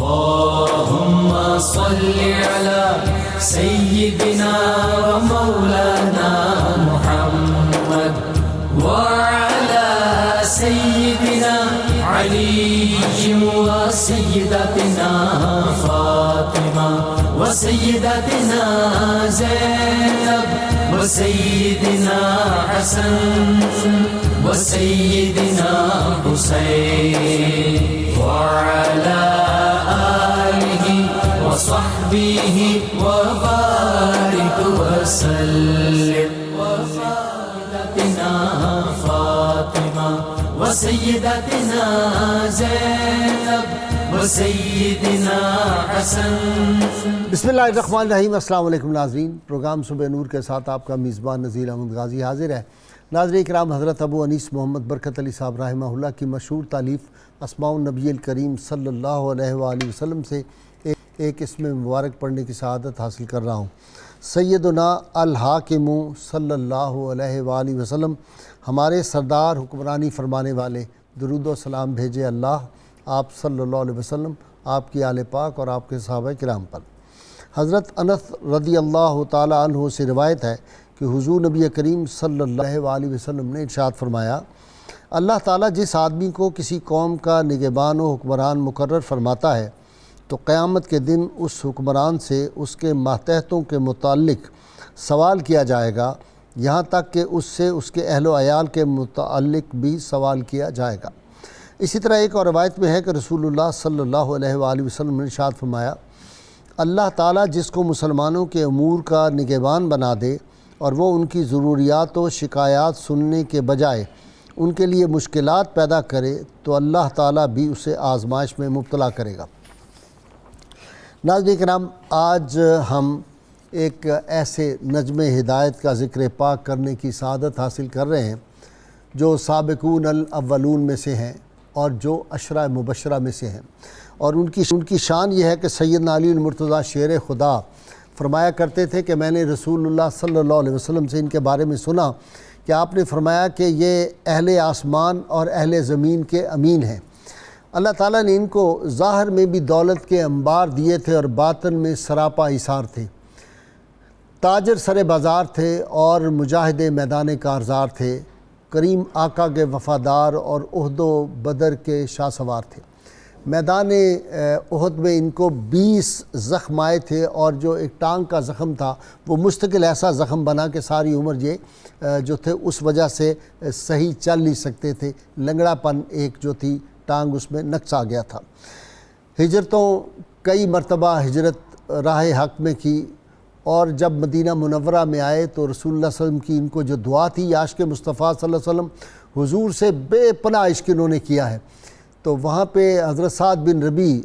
اللهم صل على سيدنا ومولانا محمد وعلى سيدنا علي وسيدتنا فاطمة وسيدتنا زينب وسيدنا حسن وسيدنا حسين وعلى آله وصحبه وبارك وسلم وسيدتنا فاطمة وسيدتنا زينب وسيدنا حسن. بسم اللہ الرحمن الرحیم. السلام علیکم ناظرین. پروگرام صبح نور کے ساتھ آپ کا میزبان نذیر احمد غازی حاضر ہے. ناظرین کرام، حضرت ابو انیس محمد برکت علی صاحب رحمہ اللہ کی مشہور تالیف اسماء النبی الکریم صلی اللہ علیہ وآلہ وسلم سے ایک اسم مبارک پڑھنے کی سعادت حاصل کر رہا ہوں. سیدنا الحاکم صلی اللہ علیہ وآلہ وسلم، ہمارے سردار حکمرانی فرمانے والے، درود و سلام بھیجے اللہ آپ صلی اللہ علیہ وسلم، آپ کی آل پاک اور آپ کے صحابہ کرام پر. حضرت انس رضی اللہ تعالی عنہ سے روایت ہے کہ حضور نبی کریم صلی اللہ علیہ وسلم نے ارشاد فرمایا، اللہ تعالیٰ جس آدمی کو کسی قوم کا نگہبان و حکمران مقرر فرماتا ہے تو قیامت کے دن اس حکمران سے اس کے ماتحتوں کے متعلق سوال کیا جائے گا، یہاں تک کہ اس سے اس کے اہل و عیال کے متعلق بھی سوال کیا جائے گا. اسی طرح ایک اور روایت میں ہے کہ رسول اللہ صلی اللہ علیہ وآلہ وسلم نے ارشاد فرمایا، اللہ تعالیٰ جس کو مسلمانوں کے امور کا نگہبان بنا دے اور وہ ان کی ضروریات و شکایات سننے کے بجائے ان کے لیے مشکلات پیدا کرے تو اللہ تعالیٰ بھی اسے آزمائش میں مبتلا کرے گا. ناظرین کرام، آج ہم ایک ایسے نجم ہدایت کا ذکر پاک کرنے کی سعادت حاصل کر رہے ہیں جو سابقون الاولون میں سے ہیں اور جو عشرہ مبشرہ میں سے ہیں، اور ان کی شان یہ ہے کہ سیدنا علی المرتضیٰ شیر خدا فرمایا کرتے تھے کہ میں نے رسول اللہ صلی اللہ علیہ وسلم سے ان کے بارے میں سنا کہ آپ نے فرمایا کہ یہ اہل آسمان اور اہل زمین کے امین ہیں. اللہ تعالیٰ نے ان کو ظاہر میں بھی دولت کے انبار دیے تھے اور باطن میں سراپا ایثار تھے. تاجر سر بازار تھے اور مجاہد میدان کارزار تھے. کریم آقا کے وفادار اور احد و بدر کے شاہ سوار تھے. میدان احد میں ان کو 20 زخم آئے تھے اور جو ایک ٹانگ کا زخم تھا وہ مستقل ایسا زخم بنا کہ ساری عمر یہ جو تھے اس وجہ سے صحیح چل نہیں سکتے تھے. لنگڑا پن ایک جو تھی ٹانگ اس میں نقص آ گیا تھا. ہجرتوں کئی مرتبہ ہجرت راہ حق میں کی، اور جب مدینہ منورہ میں آئے تو رسول اللہ صلی اللہ علیہ وسلم کی ان کو جو دعا تھی، عاشق مصطفیٰ صلی اللہ علیہ وسلم، حضور سے بے پناہ عشق انہوں نے کیا ہے. تو وہاں پہ حضرت سعد بن ربیع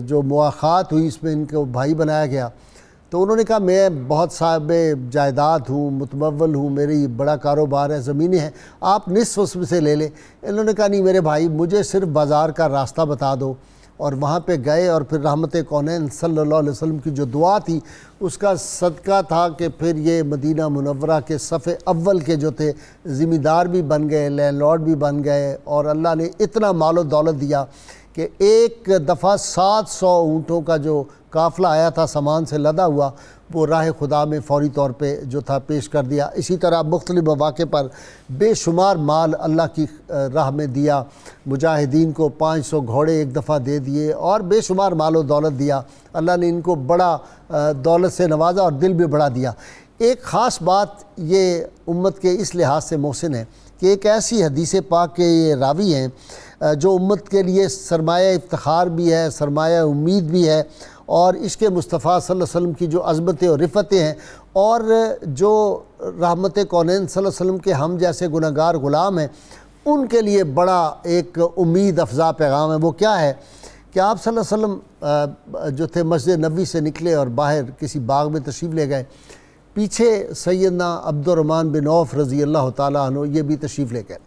جو مواخات ہوئی اس میں ان کو بھائی بنایا گیا. تو انہوں نے کہا میں بہت صاحب جائیداد ہوں، متمول ہوں، میری بڑا کاروبار ہے، زمینیں ہیں، آپ نصف اس میں سے لے لیں. انہوں نے کہا نہیں میرے بھائی، مجھے صرف بازار کا راستہ بتا دو. اور وہاں پہ گئے اور پھر رحمت کونین صلی اللہ علیہ وسلم کی جو دعا تھی اس کا صدقہ تھا کہ پھر یہ مدینہ منورہ کے صف اول کے جو تھے ذمہ دار بھی بن گئے، لینڈ لارڈ بھی بن گئے، اور اللہ نے اتنا مال و دولت دیا کہ ایک دفعہ 700 اونٹوں کا جو قافلہ آیا تھا سامان سے لدا ہوا وہ راہ خدا میں فوری طور پہ جو تھا پیش کر دیا. اسی طرح مختلف مواقع پر بے شمار مال اللہ کی راہ میں دیا. مجاہدین کو 500 گھوڑے ایک دفعہ دے دیے اور بے شمار مال و دولت دیا. اللہ نے ان کو بڑا دولت سے نوازا اور دل بھی بڑھا دیا. ایک خاص بات یہ امت کے اس لحاظ سے محسن ہے کہ ایک ایسی حدیث پاک کے یہ راوی ہیں جو امت کے لیے سرمایہ افتخار بھی ہے، سرمایہ امید بھی ہے، اور عشق مصطفیٰ صلی اللہ علیہ وسلم کی جو عظمتیں اور رفتیں ہیں، اور جو رحمت کونین صلی اللہ علیہ وسلم کے ہم جیسے گنہگار غلام ہیں ان کے لیے بڑا ایک امید افزا پیغام ہے. وہ کیا ہے کہ آپ صلی اللہ علیہ وسلم جو تھے مسجد نبوی سے نکلے اور باہر کسی باغ میں تشریف لے گئے. پیچھے سیدنا عبد الرحمن بن عوف رضی اللہ تعالیٰ عنہ یہ بھی تشریف لے گئے.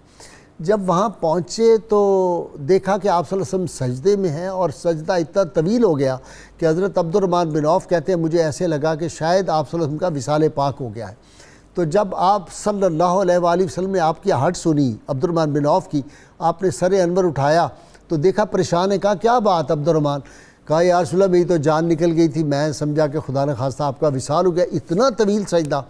جب وہاں پہنچے تو دیکھا کہ آپ صلی اللہ علیہ وسلم سجدے میں ہیں، اور سجدہ اتنا طویل ہو گیا کہ حضرت عبد الرحمن بن عوف کہتے ہیں مجھے ایسے لگا کہ شاید آپ صلی اللہ علیہ وسلم کا وصال پاک ہو گیا ہے. تو جب آپ صلی اللہ علیہ وآلہ وسلم نے آپ کی ہٹ سنی عبد الرحمن بن عوف کی، آپ نے سر انور اٹھایا تو دیکھا پریشان ہے. کہا کیا بات عبد الرحمن؟ کہا یا رسول اللہ میری تو جان نکل گئی تھی، میں سمجھا کہ خدا نے خواستہ آپ کا وصال ہو گیا، اتنا طویل سجدہ۔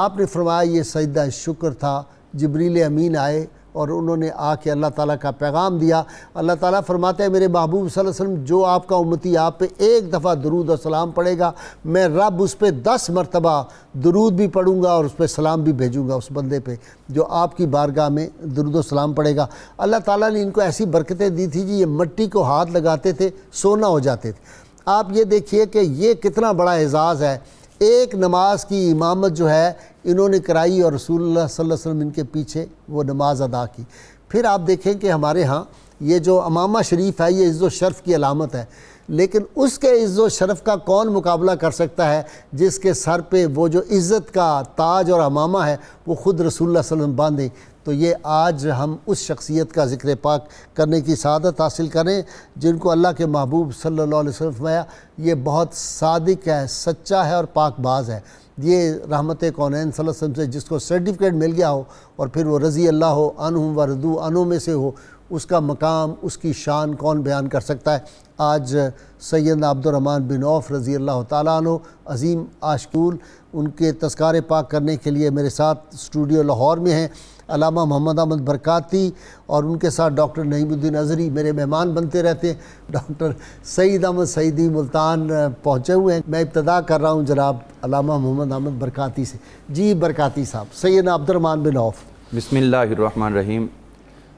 آپ نے فرمایا یہ سجدہ شکر تھا، جبریل امین آئے اور انہوں نے آ کے اللہ تعالیٰ کا پیغام دیا۔ اللہ تعالیٰ فرماتے ہیں میرے محبوب صلی اللہ علیہ وسلم جو آپ کا امتی آپ پہ ایک دفعہ درود و سلام پڑھے گا، میں رب اس پہ 10 مرتبہ درود بھی پڑھوں گا اور اس پہ سلام بھی بھیجوں گا اس بندے پہ جو آپ کی بارگاہ میں درود و سلام پڑھے گا۔ اللہ تعالیٰ نے ان کو ایسی برکتیں دی تھی جی، یہ مٹی کو ہاتھ لگاتے تھے سونا ہو جاتے تھے۔ آپ یہ دیکھیے کہ یہ کتنا بڑا اعزاز ہے، ایک نماز کی امامت جو ہے انہوں نے کرائی اور رسول اللہ صلی اللہ علیہ وسلم ان کے پیچھے وہ نماز ادا کی۔ پھر آپ دیکھیں کہ ہمارے ہاں یہ جو امامہ شریف ہے یہ عز و شرف کی علامت ہے، لیکن اس کے عز و شرف کا کون مقابلہ کر سکتا ہے جس کے سر پہ وہ جو عزت کا تاج اور امامہ ہے وہ خود رسول اللہ صلی اللہ علیہ وسلم باندھیں۔ تو یہ آج ہم اس شخصیت کا ذکر پاک کرنے کی سعادت حاصل کریں جن کو اللہ کے محبوب صلی اللہ علیہ وسلم فرمایا یہ بہت صادق ہے، سچا ہے اور پاک باز ہے۔ یہ رحمت کونین صلی اللہ علیہ وسلم سے جس کو سرٹیفکیٹ مل گیا ہو اور پھر وہ رضی اللہ عنہم و رضوا عنہ میں سے ہو، اس کا مقام، اس کی شان کون بیان کر سکتا ہے۔ آج سیدنا عبد الرحمن بن عوف رضی اللہ تعالیٰ عنہ عظیم عاشقول، ان کے تذکار پاک کرنے کے لیے میرے ساتھ اسٹوڈیو لاہور میں ہیں علامہ محمد احمد برکاتی، اور ان کے ساتھ ڈاکٹر نعیم الدین اظہری میرے مہمان بنتے رہتے ہیں۔ ڈاکٹر سعید احمد سعیدی ملتان پہنچے ہوئے ہیں۔ میں ابتدا کر رہا ہوں جناب علامہ محمد احمد برکاتی سے۔ جی برکاتی صاحب، سیدنا عبد الرحمن بن عوف۔ بسم اللہ الرحمن الرحیم۔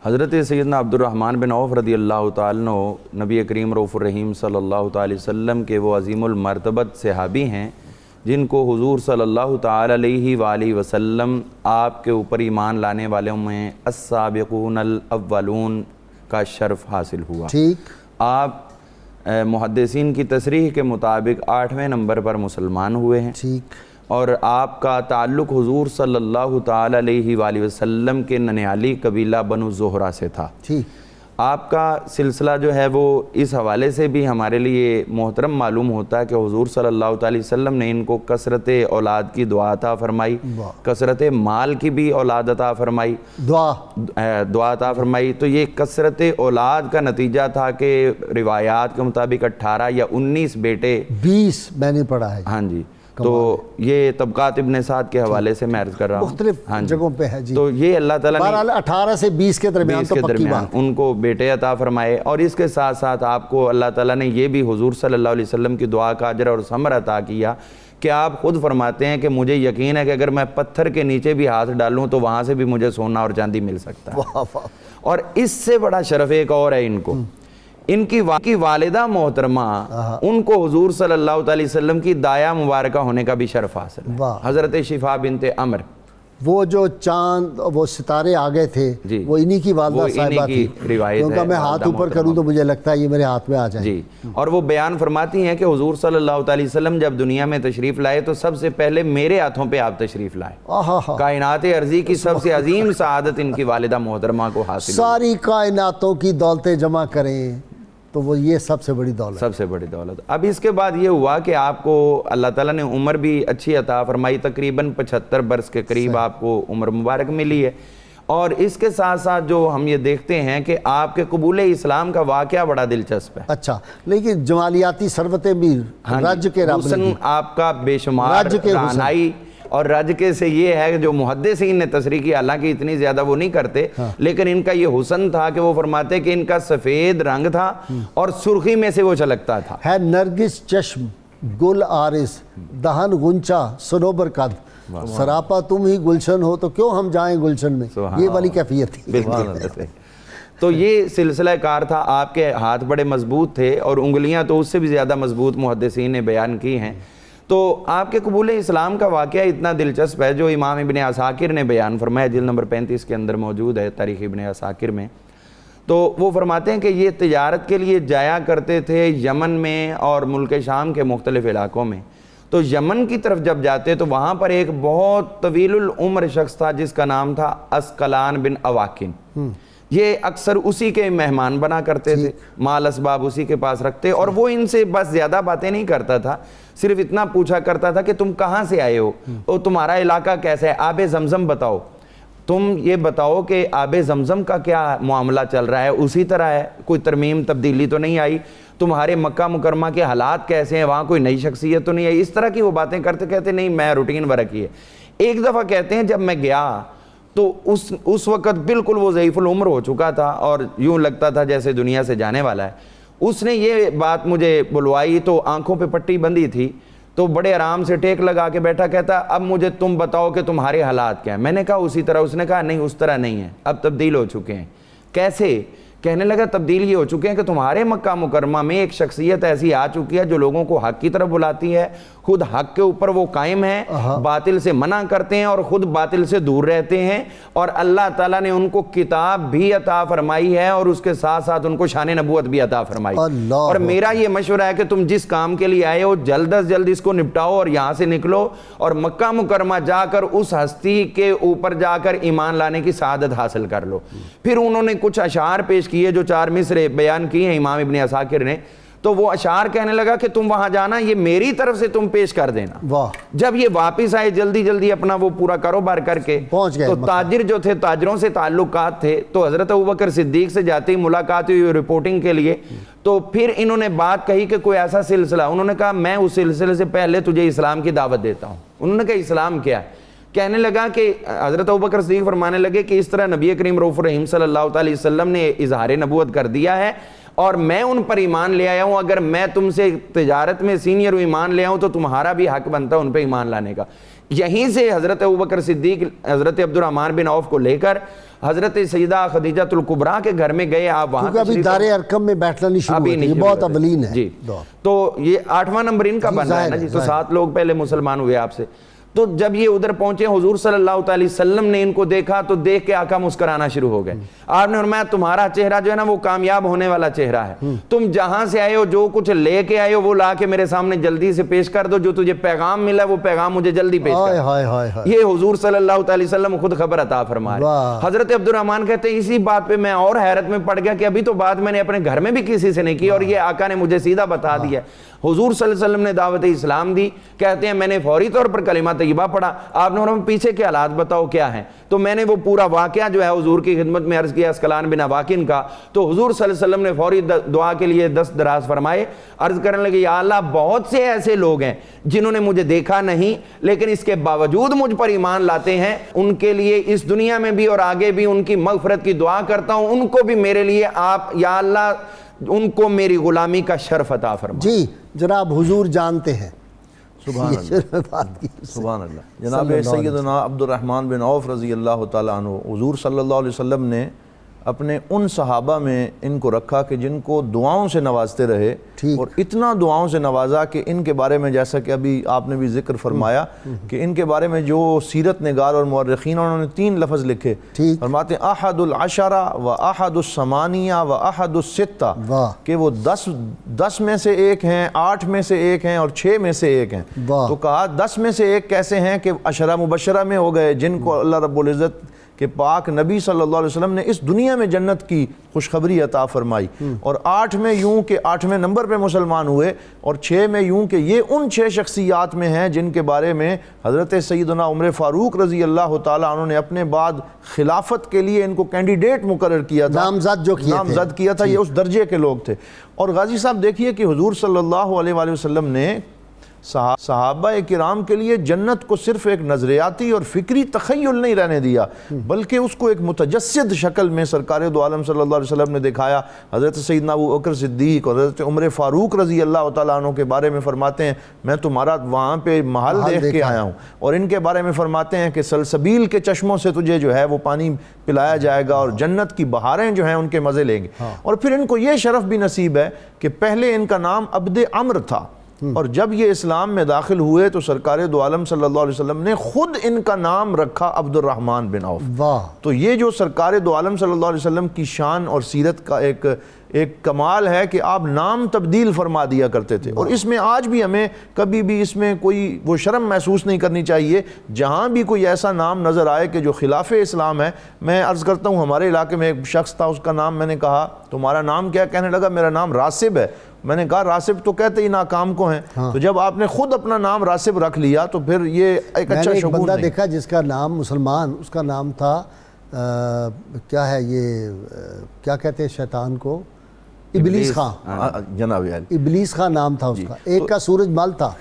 حضرت سیدنا عبد الرحمن بن عوف رضی اللہ تعالیٰ عنہ نبی کریم رؤوف الرحیم صلی اللہ تعالی وسلم کے وہ عظیم المرتبت صحابی ہیں جن کو حضور صلی اللہ تعالی علیہ وآلہ وسلم آپ کے اوپر ایمان لانے والوں میں السابقون الاولون کا شرف حاصل ہوا۔ ٹھیک۔ آپ محدثین کی تصریح کے مطابق 8ویں نمبر پر مسلمان ہوئے ہیں، ٹھیک، اور آپ کا تعلق حضور صلی اللہ تعالی علیہ وآلہ وسلم کے ننیالی قبیلہ بنو زہرہ سے تھا۔ ٹھیک۔ آپ کا سلسلہ جو ہے وہ اس حوالے سے بھی ہمارے لیے محترم معلوم ہوتا ہے کہ حضور صلی اللہ تعالی وسلم نے ان کو کثرت اولاد کی دعا عطا فرمائی، کثرت مال کی بھی اولاد عطا فرمائی، دعا عطا فرمائی۔ تو یہ کثرت اولاد کا نتیجہ تھا کہ روایات کے مطابق 18 یا 19 بیٹے، 20 میں نے پڑھا ہے۔ ہاں جی، تو یہ طبقات ابن سعد کے حوالے سے میں عرض کر رہا ہوں، مختلف جگہوں پہ ہے جی۔ تو یہ اللہ تعالیٰ نے بہرحال 18 سے 20 کے درمیان تو پکی بات، ان کو بیٹے عطا فرمائے، اور اس کے ساتھ ساتھ آپ کو اللہ تعالیٰ نے یہ بھی حضور صلی اللہ علیہ وسلم کی دعا کا اجر اور ثمر عطا کیا کہ آپ خود فرماتے ہیں کہ مجھے یقین ہے کہ اگر میں پتھر کے نیچے بھی ہاتھ ڈالوں تو وہاں سے بھی مجھے سونا اور چاندی مل سکتا ہے۔ اور اس سے بڑا شرف ایک اور ہے ان کو، ان کی والدہ محترمہ، ان کو حضور صلی اللہ علیہ وسلم کی دایا مبارکہ ہونے کا بھی شرف حاصل ہے۔ حضرت شفا بنت عمر، وہ جو چاند وہ ستارے آگے تھے وہ انہی کی والدہ صاحبہ تھی، کیونکہ میں ہاتھ اوپر کروں تو مجھے لگتا ہے یہ میرے ہاتھ میں آ جائیں۔ جی، اور وہ بیان فرماتی ہیں کہ حضور صلی اللہ علیہ وسلم جب دنیا میں تشریف لائے تو سب سے پہلے میرے ہاتھوں پہ آپ تشریف لائے۔ کائنات ارضی کی سب سے عظیم سعادت ان کی والدہ محترمہ کو حاصل، ساری کائناتوں کی دولتیں جمع کریں تو وہ یہ سب سے بڑی دولت، سب سے بڑی دولت۔ اب اس کے بعد یہ ہوا کہ آپ کو اللہ تعالیٰ نے عمر بھی اچھی عطا فرمائی، تقریباً 75 برس کے قریب آپ کو عمر مبارک ملی ہے۔ اور اس کے ساتھ ساتھ جو ہم یہ دیکھتے ہیں کہ آپ کے قبول اسلام کا واقعہ بڑا دلچسپ ہے۔ اچھا، لیکن جمالیاتی ثروتیں بھی رج کے رب حسن آپ کا بے شمار، رعنائی اور رج کے سے یہ ہے کہ جو محدثین نے تصریح کی، حالانکہ اتنی زیادہ وہ نہیں کرتے، لیکن ان کا یہ حسن تھا کہ وہ فرماتے کہ ان کا سفید رنگ تھا اور سرخی میں سے وہ چلکتا تھا۔ ہے نرگس چشم، گل آرس، دہن غنچہ، صنوبر قد، سراپا تم ہی گلشن ہو تو کیوں ہم جائیں گلشن میں، یہ والی کیفیت تھی۔ تو یہ سلسلہ کار تھا۔ آپ کے ہاتھ بڑے مضبوط تھے اور انگلیاں تو اس سے بھی زیادہ مضبوط محدثین نے بیان کی ہیں۔ تو آپ کے قبول اسلام کا واقعہ اتنا دلچسپ ہے جو امام ابن عساکر نے بیان فرمایا، جلد نمبر 35 کے اندر موجود ہے تاریخ ابن عساکر میں۔ تو وہ فرماتے ہیں کہ یہ تجارت کے لیے جایا کرتے تھے یمن میں اور ملک شام کے مختلف علاقوں میں۔ تو یمن کی طرف جب جاتے تو وہاں پر ایک بہت طویل العمر شخص تھا جس کا نام تھا اسقلان بن اواکن۔ یہ اکثر اسی کے مہمان بنا کرتے تھے، مال اسباب اسی کے پاس رکھتے، اور وہ ان سے بس زیادہ باتیں نہیں کرتا تھا، صرف اتنا پوچھا کرتا تھا کہ تم کہاں سے آئے ہو اور تمہارا علاقہ کیسا ہے، آب زمزم بتاؤ، تم یہ بتاؤ کہ آب زمزم کا کیا معاملہ چل رہا ہے، اسی طرح ہے، کوئی ترمیم تبدیلی تو نہیں آئی۔ تو تمہارے مکہ مکرمہ کے حالات کیسے ہیں, وہاں کوئی نئی شخصیت تو نہیں ہے. اس طرح کی وہ باتیں کرتے کہتے نہیں میں روٹین ورک ہی ہے. ایک دفعہ کہتے ہیں جب میں گیا تو اس وقت بالکل وہ ضعیف العمر ہو چکا تھا اور یوں لگتا تھا جیسے دنیا سے جانے والا ہے. اس نے یہ بات مجھے بلوائی تو آنکھوں پہ پٹی بندھی تھی, تو بڑے آرام سے ٹیک لگا کے بیٹھا, کہتا اب مجھے تم بتاؤ کہ تمہارے حالات کیا ہیں. میں نے کہا اسی طرح. اس نے کہا نہیں اس طرح نہیں ہے, اب تبدیل ہو چکے ہیں. کیسے؟ کہنے لگا تبدیل یہ ہو چکے ہیں کہ تمہارے مکہ مکرمہ میں ایک شخصیت ایسی آ چکی ہے جو لوگوں کو حق کی طرف بلاتی ہے, خود حق کے اوپر وہ قائم ہے, باطل سے منع کرتے ہیں اور خود باطل سے دور رہتے ہیں, اور اللہ تعالیٰ نے ان کو کتاب بھی عطا فرمائی ہے اور اس کے ساتھ ساتھ ان کو شان نبوت بھی عطا فرمائی. اور میرا یہ مشورہ ہے کہ تم جس کام کے لیے آئے ہو جلد از جلد اس کو نپٹاؤ اور یہاں سے نکلو اور مکہ مکرمہ جا کر اس ہستی کے اوپر جا کر ایمان لانے کی سعادت حاصل کر لو. پھر انہوں نے کچھ اشعار پیش کیے جو 4 مصرے بیان کیے ہیں امام ابن عساکر نے. تو وہ اشعار کہنے لگا کہ تم وہاں جانا, یہ میری طرف سے تم پیش کر دینا. جب یہ واپس آئے جلدی جلدی اپنا وہ پورا کاروبار کر کے, تو تاجر جو تھے, تاجروں سے تعلقات تھے, تو حضرت ابوبکر صدیق سے جاتے ہی ملاقات ہوئی رپورٹنگ کے لیے. تو پھر انہوں نے بات کہی کہ کوئی ایسا سلسلہ, انہوں نے کہا میں اس سلسلے سے پہلے تجھے اسلام کی دعوت دیتا ہوں. انہوں نے کہا اسلام کیا ہے؟ کہنے لگا کہ حضرت ابوبکر صدیق فرمانے لگے کہ اس طرح نبی کریم رؤوف رحیم صلی اللہ علیہ وسلم نے اظہار نبوت کر دیا ہے اور میں ان پر ایمان لے آیا ہوں. اگر میں تم سے تجارت میں سینئر ایمان لے آؤں تو تمہارا بھی حق بنتا ہے ان پہ ایمان لانے کا. یہیں سے حضرت ابوبکر صدیق حضرت عبد الرحمن بن عوف کو لے کر حضرت سیدہ خدیجہ الکبریٰ کے گھر میں گئے. آپ وہاں ابھی دار ارقم میں بیٹھنا نہیں شروع ہوئی, یہ بہت اولین ہے جی. تو یہ 8واں نمبر ان کا بن رہا ہے نا جی. تو 7 لوگ پہلے مسلمان ہوئے آپ سے. تو جب یہ ادھر پہنچے حضور صلی اللہ علیہ وسلم نے ان کو دیکھا تو دیکھ کے آقا مسکرانا شروع ہو گئے. آپ نے فرمایا تمہارا چہرہ جو ہے نا وہ کامیاب ہونے والا چہرہ ہے. تم جہاں سے آئے ہو جو کچھ لے کے آئے ہو وہ لا کے میرے سامنے جلدی سے پیش کر دو. جو تجھے پیغام ملا وہ پیغام مجھے جلدی پیش کر. یہ حضور صلی اللہ علیہ وسلم خود خبر عطا فرما رہے. حضرت عبد الرحمن کہتے ہیں اسی بات پہ میں اور حیرت میں پڑ گیا کہ ابھی تو بات میں نے اپنے گھر میں بھی کسی سے نہیں کی اور یہ آقا نے مجھے سیدھا بتا دیا. حضور صلی اللہ علیہ وسلم نے دعوت اسلام دی. کہتے ہیں میں نے فوری طور پر کلمہ طیبہ پڑھا. آپ نے فرمایا پیچھے کے حالات بتاؤ کیا ہیں. تو میں نے وہ پورا واقعہ جو ہے حضور کی خدمت میں عرض کیا اسقلان بن واقن کا. تو حضور صلی اللہ علیہ وسلم نے فوری دعا کے لیے دست دراز فرمائے. عرض کرنے لگے یا اللہ بہت سے ایسے لوگ ہیں جنہوں نے مجھے دیکھا نہیں لیکن اس کے باوجود مجھ پر ایمان لاتے ہیں. ان کے لیے اس دنیا میں بھی اور آگے بھی ان کی مغفرت کی دعا کرتا ہوں. ان کو بھی میرے لیے آپ یا اللہ ان کو میری غلامی کا شرف عطا فرما. جی جناب حضور جانتے ہیں. سبحان اللہ سبحان اللہ. جناب سیدنا عبد الرحمن بن عوف رضی اللہ تعالیٰ عنہ, حضور صلی اللہ علیہ وسلم نے اپنے ان صحابہ میں ان کو رکھا کہ جن کو دعاؤں سے نوازتے رہے, اور اتنا دعاؤں سے نوازا کہ ان کے بارے میں جیسا کہ ابھی آپ نے بھی ذکر فرمایا کہ ان کے بارے میں جو سیرت نگار اور مورخین انہوں نے 3 لفظ لکھے. فرماتے ہیں احد العشرہ و احد الثمانیہ و احد الستہ, کہ وہ 10 میں سے ایک ہیں, 8 میں سے ایک ہیں اور 6 میں سے ایک ہیں. تو کہا 10 میں سے ایک کیسے ہیں کہ عشرہ مبشرہ میں ہو گئے جن کو اللہ رب العزت کہ پاک نبی صلی اللہ علیہ وسلم نے اس دنیا میں جنت کی خوشخبری عطا فرمائی, اور 8 میں یوں کہ 8ویں نمبر پہ مسلمان ہوئے, اور 6 میں یوں کہ یہ ان 6 شخصیات میں ہیں جن کے بارے میں حضرت سیدنا عمر فاروق رضی اللہ تعالیٰ عنہ نے اپنے بعد خلافت کے لیے ان کو کینڈیڈیٹ مقرر کیا تھا, نامزد کیا تھا. یہ اس درجے کے لوگ تھے. اور غازی صاحب دیکھیے کہ حضور صلی اللہ علیہ وآلہ وسلم نے صحابہ کرام کے لیے جنت کو صرف ایک نظریاتی اور فکری تخیل نہیں رہنے دیا, بلکہ اس کو ایک متجسد شکل میں سرکار دو عالم صلی اللہ علیہ وسلم نے دکھایا. حضرت سیدنا ابوبکر صدیق اور حضرت عمر فاروق رضی اللہ تعالیٰ عنہ کے بارے میں فرماتے ہیں میں تمہارا وہاں پہ محل دیکھ کے آیا ہوں, اور ان کے بارے میں فرماتے ہیں کہ سلسبیل کے چشموں سے تجھے جو ہے وہ پانی پلایا جائے گا اور جنت کی بہاریں جو ہیں ان کے مزے لیں گے. اور پھر ان کو یہ شرف بھی نصیب ہے کہ پہلے ان کا نام عبد عمر تھا, اور جب یہ اسلام میں داخل ہوئے تو سرکار دو عالم صلی اللہ علیہ وسلم نے خود ان کا نام رکھا عبد الرحمن بن عوف. تو یہ جو سرکار دو عالم صلی اللہ علیہ وسلم کی شان اور سیرت کا ایک کمال ہے کہ آپ نام تبدیل فرما دیا کرتے تھے, اور اس میں آج بھی ہمیں کبھی بھی اس میں کوئی وہ شرم محسوس نہیں کرنی چاہیے. جہاں بھی کوئی ایسا نام نظر آئے کہ جو خلاف اسلام ہے, میں عرض کرتا ہوں ہمارے علاقے میں ایک شخص تھا, اس کا نام میں نے کہا تمہارا نام کیا؟ کہنے لگا میرا نام راسب ہے. میں نے کہا راسب تو کہتے ہی ناکام کو ہیں, تو جب آپ نے خود اپنا نام راسب رکھ لیا تو پھر یہ ایک اچھا شگون نہیں. بندہ دیکھا جس کا نام مسلمان, اس کا نام تھا کیا ہے یہ کیا کہتے ہیں شیطان کو, ابلیس خان، جناب عالی، ابلیس خان نام تھا اس کا، ایک کا سورج مل تھا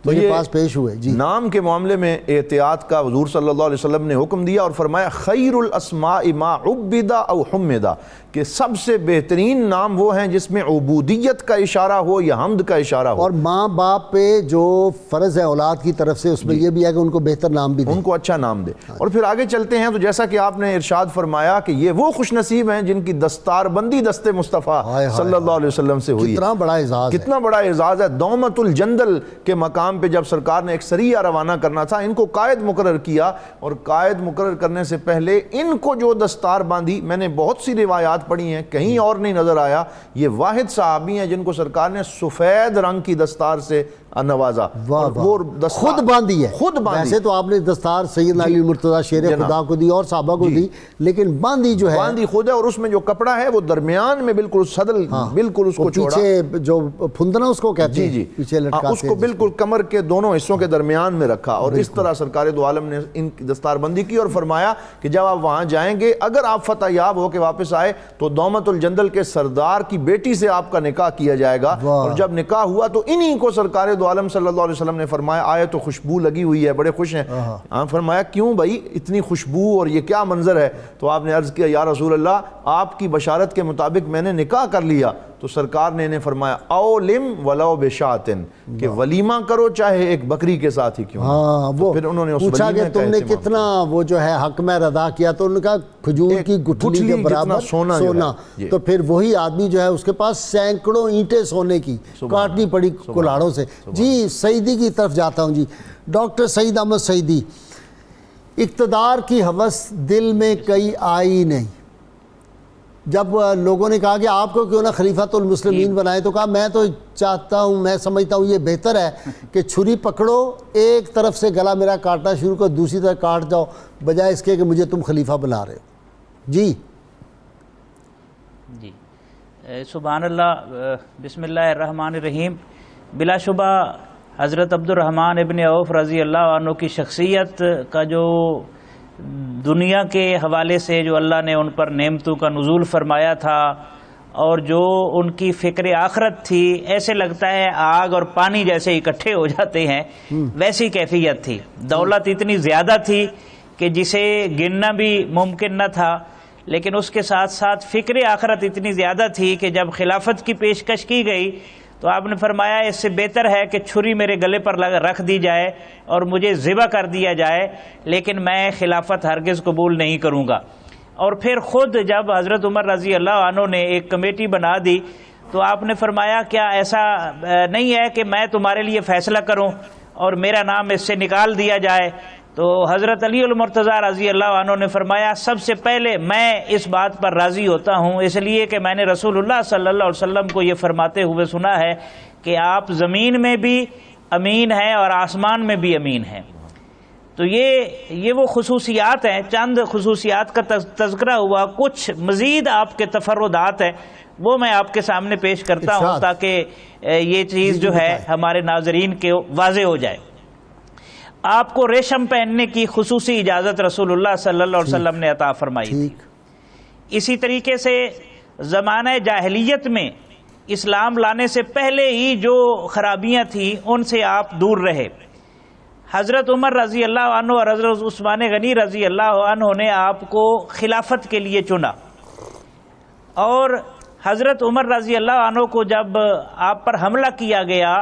میرے پاس پیش ہوئے جی۔ نام کے معاملے میں احتیاط کا حضور صلی اللہ علیہ وسلم نے حکم دیا اور فرمایا خیر الاسماء ما عبد او حمد، کہ سب سے بہترین نام وہ ہیں جس میں عبودیت کا اشارہ ہو یا حمد کا اشارہ ہو۔ اور ماں باپ پہ جو فرض ہے اولاد کی طرف سے، اس میں یہ بھی ہے کہ ان کو بہتر نام بھی دیں، ان کو اچھا نام دے۔ اور پھر آگے چلتے ہیں تو جیسا کہ آپ نے ارشاد فرمایا کہ یہ وہ خوش نصیب ہیں جن کی دستار بندی دست مصطفیٰ صلی اللہ علیہ وسلم سے ہوئی ہے۔ کتنا بڑا اعزاز ہے، کتنا بڑا اعزاز ہے۔ دومت الجندل کے مقام پہ جب سرکار نے ایک سریہ روانہ کرنا تھا، ان کو قائد مقرر کیا، اور قائد مقرر کرنے سے پہلے ان کو جو دستار باندھی، میں نے بہت سی روایات پڑھی ہیں، کہیں اور نہیں نظر آیا، یہ واحد صحابی ہیں جن کو سرکار نے سفید رنگ کی دستار سے نوازا، اور وہ دستار خود باندھی ہے۔ خود باندھی۔ ویسے تو آپ نے دستار سیدنا علی مرتضیٰ شیر خدا کو دی اور صحابہ کو دی، لیکن باندھی جو ہے باندھی خود ہے، اور اس میں جو کپڑا ہے وہ درمیان میں بالکل صدل بالکل اس کو چھوڑا، پیچھے جو پھندنا اس کو کہتے ہیں، پیچھے لٹکاتے اس کو بالکل کمر کے دونوں حصوں کے درمیان میں رکھا، اور اس طرح سرکار دو عالم نے ان کی دستار بندی کی، اور فرمایا کہ جب آپ وہاں جائیں گے، اگر آپ فتح یاب ہو کے واپس آئے تو دومت الجندل کے سردار کی بیٹی سے آپ کا نکاح کیا جائے گا، اور جب نکاح ہوا تو انہی کو سرکار دو عالم صلی اللہ علیہ وسلم نے فرمایا آئے تو خوشبو لگی ہوئی ہے، بڑے خوش ہیں۔ فرمایا کیوں بھائی اتنی خوشبو اور یہ کیا منظر ہے؟ تو آپ نے عرض کیا یا رسول اللہ آپ کی بشارت کے مطابق میں نے نکاح کر لیا۔ تو سرکار نے انہیں فرمایا اولم ولو بشاتن، کہ ولیمہ کرو چاہے ایک بکری کے ساتھ ہی کیوں۔ وہ پھر انہوں نے پوچھا کہ تم نے کتنا وہ جو ہے حق میں ادا کیا، تو انہوں نے کہا کھجور کی گٹھلی کے برابر سونا۔ تو پھر وہی آدمی جو ہے اس کے پاس سینکڑوں اینٹیں سونے کی کاٹنی پڑی کلاڑوں سے۔ جی سعیدی کی طرف جاتا ہوں جی، ڈاکٹر سعید احمد سعیدی، اقتدار کی ہوس دل میں کئی آئی نہیں۔ جب لوگوں نے کہا کہ آپ کو کیوں نہ خلیفۃ المسلمین بنائے، تو کہا میں تو چاہتا ہوں، میں سمجھتا ہوں یہ بہتر ہے کہ چھری پکڑو، ایک طرف سے گلا میرا کاٹنا شروع کرو، دوسری طرف کاٹ جاؤ، بجائے اس کے کہ مجھے تم خلیفہ بنا رہے ہو۔ جی جی سبحان اللہ، بسم اللہ الرحمن الرحیم۔ بلا شبہ حضرت عبد الرحمن ابن عوف رضی اللہ عنہ کی شخصیت کا جو دنیا کے حوالے سے جو اللہ نے ان پر نعمتوں کا نزول فرمایا تھا، اور جو ان کی فکر آخرت تھی، ایسے لگتا ہے آگ اور پانی جیسے اکٹھے ہو جاتے ہیں، ویسی کیفیت تھی۔ دولت اتنی زیادہ تھی کہ جسے گننا بھی ممکن نہ تھا، لیکن اس کے ساتھ ساتھ فکر آخرت اتنی زیادہ تھی کہ جب خلافت کی پیشکش کی گئی تو آپ نے فرمایا اس سے بہتر ہے کہ چھری میرے گلے پر رکھ دی جائے اور مجھے ذبح کر دیا جائے، لیکن میں خلافت ہرگز قبول نہیں کروں گا۔ اور پھر خود جب حضرت عمر رضی اللہ عنہ نے ایک کمیٹی بنا دی تو آپ نے فرمایا کیا ایسا نہیں ہے کہ میں تمہارے لیے فیصلہ کروں اور میرا نام اس سے نکال دیا جائے؟ تو حضرت علی المرتضیٰ رضی اللہ عنہ نے فرمایا سب سے پہلے میں اس بات پر راضی ہوتا ہوں، اس لیے کہ میں نے رسول اللہ صلی اللہ علیہ وسلم کو یہ فرماتے ہوئے سنا ہے کہ آپ زمین میں بھی امین ہیں اور آسمان میں بھی امین ہیں۔ تو یہ وہ خصوصیات ہیں، چند خصوصیات کا تذکرہ ہوا، کچھ مزید آپ کے تفردات ہیں وہ میں آپ کے سامنے پیش کرتا ہوں تاکہ یہ چیز جو ہے ہمارے ناظرین کے واضح ہو جائے۔ آپ کو ریشم پہننے کی خصوصی اجازت رسول اللہ صلی اللہ علیہ وسلم نے عطا فرمائی تھی۔ اسی طریقے سے زمانہ جاہلیت میں اسلام لانے سے پہلے ہی جو خرابیاں تھیں ان سے آپ دور رہے۔ حضرت عمر رضی اللہ عنہ اور حضرت عثمان غنی رضی اللہ عنہ نے آپ کو خلافت کے لیے چنا، اور حضرت عمر رضی اللہ عنہ کو جب آپ پر حملہ کیا گیا،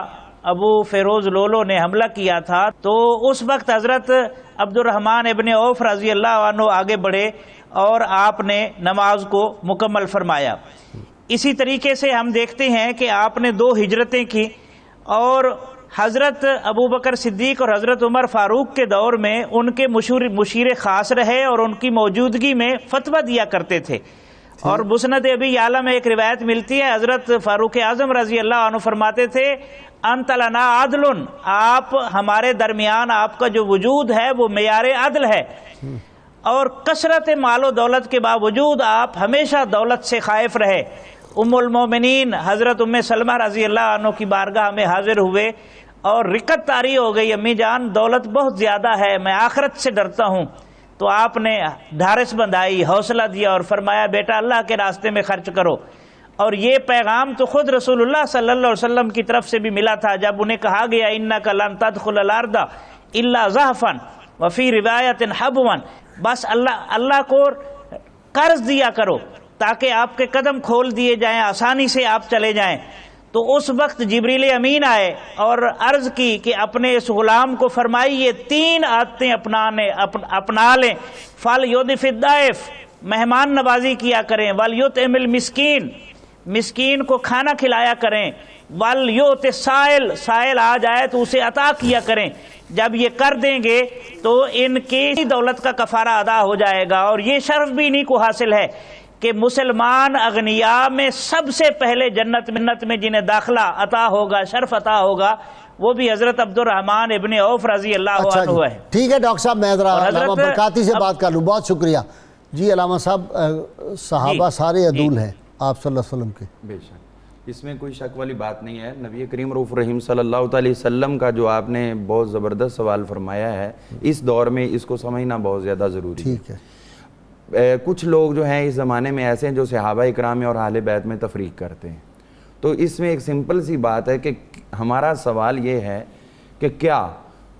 ابو فیروز لولو نے حملہ کیا تھا، تو اس وقت حضرت عبد الرحمن ابن عوف رضی اللہ عنہ آگے بڑھے اور آپ نے نماز کو مکمل فرمایا۔ اسی طریقے سے ہم دیکھتے ہیں کہ آپ نے 2 ہجرتیں کی، اور حضرت ابو بکر صدیق اور حضرت عمر فاروق کے دور میں ان کے مشیر خاص رہے اور ان کی موجودگی میں فتویٰ دیا کرتے تھے۔ اور مسند ابی یعلا میں ایک روایت ملتی ہے، حضرت فاروق اعظم رضی اللہ عنہ فرماتے تھے انت لنا عدل، آپ ہمارے درمیان آپ کا جو وجود ہے وہ معیار عدل ہے، اور کثرت مال و دولت کے باوجود آپ ہمیشہ دولت سے خائف رہے۔ ام المومنین حضرت ام سلمہ رضی اللہ عنہ کی بارگاہ میں حاضر ہوئے اور رکت طاری ہو گئی، امی جان دولت بہت زیادہ ہے، میں آخرت سے ڈرتا ہوں۔ تو آپ نے ڈھارس بندھائی، حوصلہ دیا اور فرمایا بیٹا اللہ کے راستے میں خرچ کرو۔ اور یہ پیغام تو خود رسول اللہ صلی اللہ علیہ وسلم کی طرف سے بھی ملا تھا جب انہیں کہا گیا اِنَّكَ لَن تَدْخُلَ الْأَرْضَ إِلَّا زَحْفًا وَفِي رِوَایَةٍ حَبْوًا، بس اللہ کو قرض دیا کرو تاکہ آپ کے قدم کھول دیے جائیں، آسانی سے آپ چلے جائیں۔ تو اس وقت جبریل امین آئے اور عرض کی کہ اپنے اس غلام کو فرمائیے 3 عادتیں اپنا لیں، فَلْيُضِفِ الضَّيْفَ، مہمان نوازی کیا کریں، وَلْيُطْعِمِ الْمِسْكِينَ، مسکین کو کھانا کھلایا کریں، وَلْيُؤْتِ السَّائِلَ، سائل آ جائے تو اسے عطا کیا کریں۔ جب یہ کر دیں گے تو ان کی دولت کا کفارہ ادا ہو جائے گا۔ اور یہ شرف بھی انہیں کو حاصل ہے کہ مسلمان اغنیاء میں سب سے پہلے جنت میں جنہیں داخلہ عطا ہوگا، شرف عطا ہوگا، وہ بھی حضرت عبد الرحمن ابن عوف رضی اللہ عنہ ہے۔ ٹھیک ہے ڈاکٹر صاحب، میں ذرا علامہ برکاتی سے بات کر لوں، بہت شکریہ جی۔ علامہ صاحب، صحابہ سارے عدول ہیں آپ صلی اللہ علیہ وسلم کے؟ بے شک، اس میں کوئی شک والی بات نہیں ہے۔ نبی کریم رؤوف رحیم صلی اللہ علیہ وسلم کا جو آپ نے بہت زبردست سوال فرمایا ہے، اس دور میں اس کو سمجھنا بہت زیادہ ضروری ہے۔ ٹھیک ہے۔ کچھ لوگ جو ہیں اس زمانے میں ایسے ہیں جو صحابہ اکرام اور اہل بیت میں تفریق کرتے ہیں۔ تو اس میں ایک سمپل سی بات ہے کہ ہمارا سوال یہ ہے کہ کیا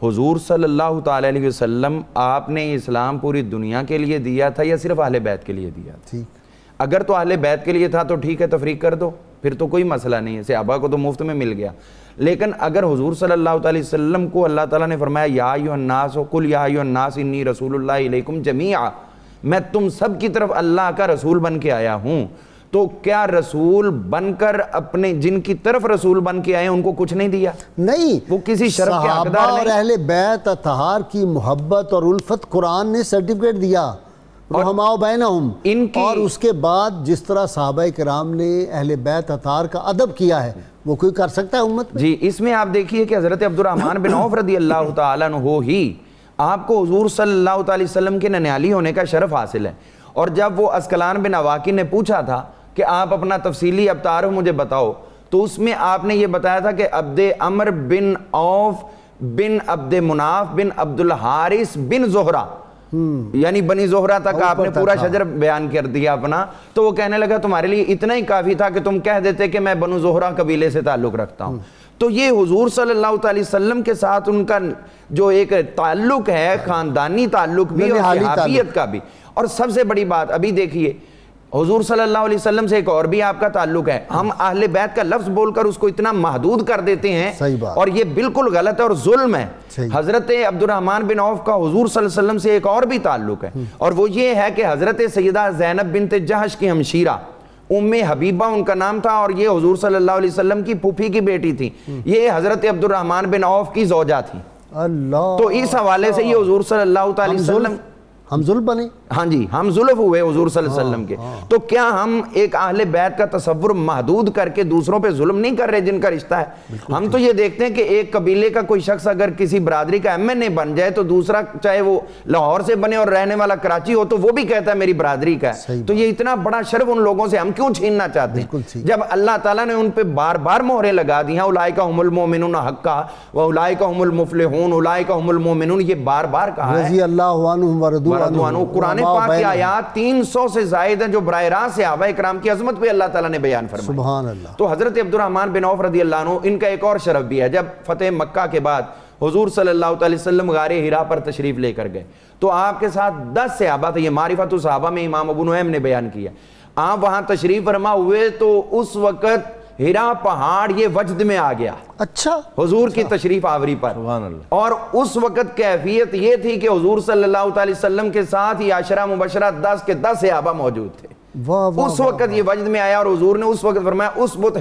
حضور صلی اللہ تعالی علیہ وسلم آپ نے اسلام پوری دنیا کے لیے دیا تھا یا صرف اہل بیت کے لیے دیا تھا؟ ٹھیک، اگر تو اہل بیت کے لیے تھا تو ٹھیک ہے، تفریق کر دو، پھر تو کوئی مسئلہ نہیں ہے، صحابہ کو تو مفت میں مل گیا۔ لیکن اگر حضور صلی اللہ علیہ وسلم کو اللہ تعالیٰ نے فرمایا یا ایھا الناس قل یا ایھا الناس انی رسول اللہ الیکم جمیعا، میں تم سب کی طرف اللہ کا رسول بن کے آیا ہوں، تو کیا رسول بن کر اپنے جن کی طرف رسول بن کے آئے ان کو کچھ نہیں دیا؟ نہیں، وہ کسی شرف کے حقدار صحابہ اور نہیں۔ اہل بیت اطہار کی محبت اور الفت قرآن نے سرٹیفکیٹ دیا، رحماء بینہم، اور اس کے بعد جس طرح صحابہ کرام نے اہل بیت اطہار کا ادب کیا ہے وہ کوئی کر سکتا ہے امت میں؟ جی، اس میں آپ دیکھیے کہ حضرت عبد الرحمن بن عوف رضی اللہ تعالیٰ عنہ ہی آپ کو حضور صلی اللہ علیہ وسلم کے ننیالی ہونے کا شرف حاصل ہے۔ اور جب وہ اسکلان بن عواقی نے پوچھا تھا کہ آپ اپنا تفصیلی ابتار مجھے بتاؤ، تو اس میں آپ نے یہ بتایا تھا کہ عبد عمر بن عوف بن عبد مناف بن عبد الحارث بن زہرہ، یعنی بنی زہرہ تک آپ نے پورا شجر بیان کر دیا اپنا۔ تو وہ کہنے لگا تمہارے لیے اتنا ہی کافی تھا کہ تم کہہ دیتے کہ میں بنو زہرہ قبیلے سے تعلق رکھتا ہوں۔ تو یہ حضور صلی اللہ علیہ وسلم کے ساتھ ان کا جو ایک تعلق ہے، خاندانی تعلق بھی اور صحابیت کا بھی۔ اور سب سے بڑی بات ابھی دیکھیے، حضور صلی اللہ علیہ وسلم سے ایک اور بھی آپ کا تعلق ہے، ہم اہل بیت کا لفظ بول کر اس کو اتنا محدود کر دیتے ہیں، اور یہ بالکل غلط ہے اور ظلم ہے۔ حضرت عبد الرحمن بن عوف کا حضور صلی اللہ علیہ وسلم سے ایک اور بھی تعلق ہے، اور وہ یہ ہے کہ حضرت سیدہ زینب بنت جحش کی ہمشیرہ ام حبیبہ ان کا نام تھا، اور یہ حضور صلی اللہ علیہ وسلم کی پھوپھی کی بیٹی تھی، یہ حضرت عبد الرحمن بن عوف کی زوجہ تھی۔ اللہ، تو اس حوالے سے یہ حضور صلی اللہ علیہ وسلم ہم ظلم بنے، ہاں جی، ہم ظلم ہوئے حضور صلی اللہ علیہ وسلم کے۔ تو کیا ہم ایک اہل بیت کا تصور محدود کر کے دوسروں پہ ظلم نہیں کر رہے جن کا رشتہ ہے؟ ہم تو یہ دیکھتے ہیں کہ ایک قبیلے کا کوئی شخص اگر کسی برادری کا ایم این اے بن جائے تو دوسرا چاہے وہ لاہور سے بنے اور رہنے والا کراچی ہو تو وہ بھی کہتا ہے میری برادری کا ہے۔ تو یہ اتنا بڑا شرف ان لوگوں سے ہم کیوں چھیننا چاہتے ہیں جب اللہ تعالیٰ نے ان پہ بار بار مہریں لگا دی ہیں، اولئک ھم المؤمنون حقا واولئک ھم المفلحون، اولئک ھم المؤمنون، یہ بار بار کہا ہے۔ رضی اللہ عنہم ورضوا عنہ، قرآن پاک کی آیات 300 سے زائد ہیں جو براہ راست صحابہ اکرام کی عظمت پہ اللہ تعالیٰ نے بیان فرمائی۔ سبحان اللہ۔ تو حضرت عبد الرحمن بن عوف رضی اللہ عنہ ان کا ایک اور شرف بھی ہے، جب فتح مکہ کے بعد حضور صلی اللہ علیہ وسلم غار حرا پر تشریف لے کر گئے تو آپ کے ساتھ 10 صحابہ تھے، یہ معرفت الصحابہ میں امام ابو نعیم نے بیان کیا۔ آپ وہاں تشریف فرما ہوئے تو اس وقت حرا پہاڑ یہ وجد میں آ گیا، اچھا، حضور کی تشریف آوری پر، سبحان اللہ۔ اور اس وقت کیفیت یہ تھی کہ حضور صلی اللہ علیہ وسلم کے ساتھ یہ عشرہ مبشرہ 10 کے 10 صحابہ موجود تھے۔ اس وقت یہ وجد میں آیا اور حضور نے اس وقت فرمایا اس بت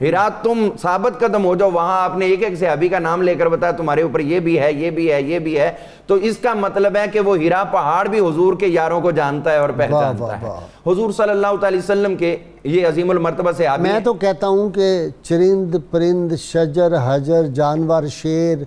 حرا تم ثابت قدم ہو جاؤ۔ وہاں آپ نے ایک ایک صحابی کا نام لے کر بتایا تمہارے اوپر یہ بھی ہے، یہ بھی ہے، یہ بھی ہے۔ تو اس کا مطلب ہے کہ وہ حرا پہاڑ بھی حضور کے یاروں کو جانتا ہے اور پہچانتا ہے۔ حضور صلی اللہ علیہ وسلم کے یہ عظیم المرتبہ صحابی، میں تو کہتا ہوں کہ چرند پرند شجر حجر جانور شیر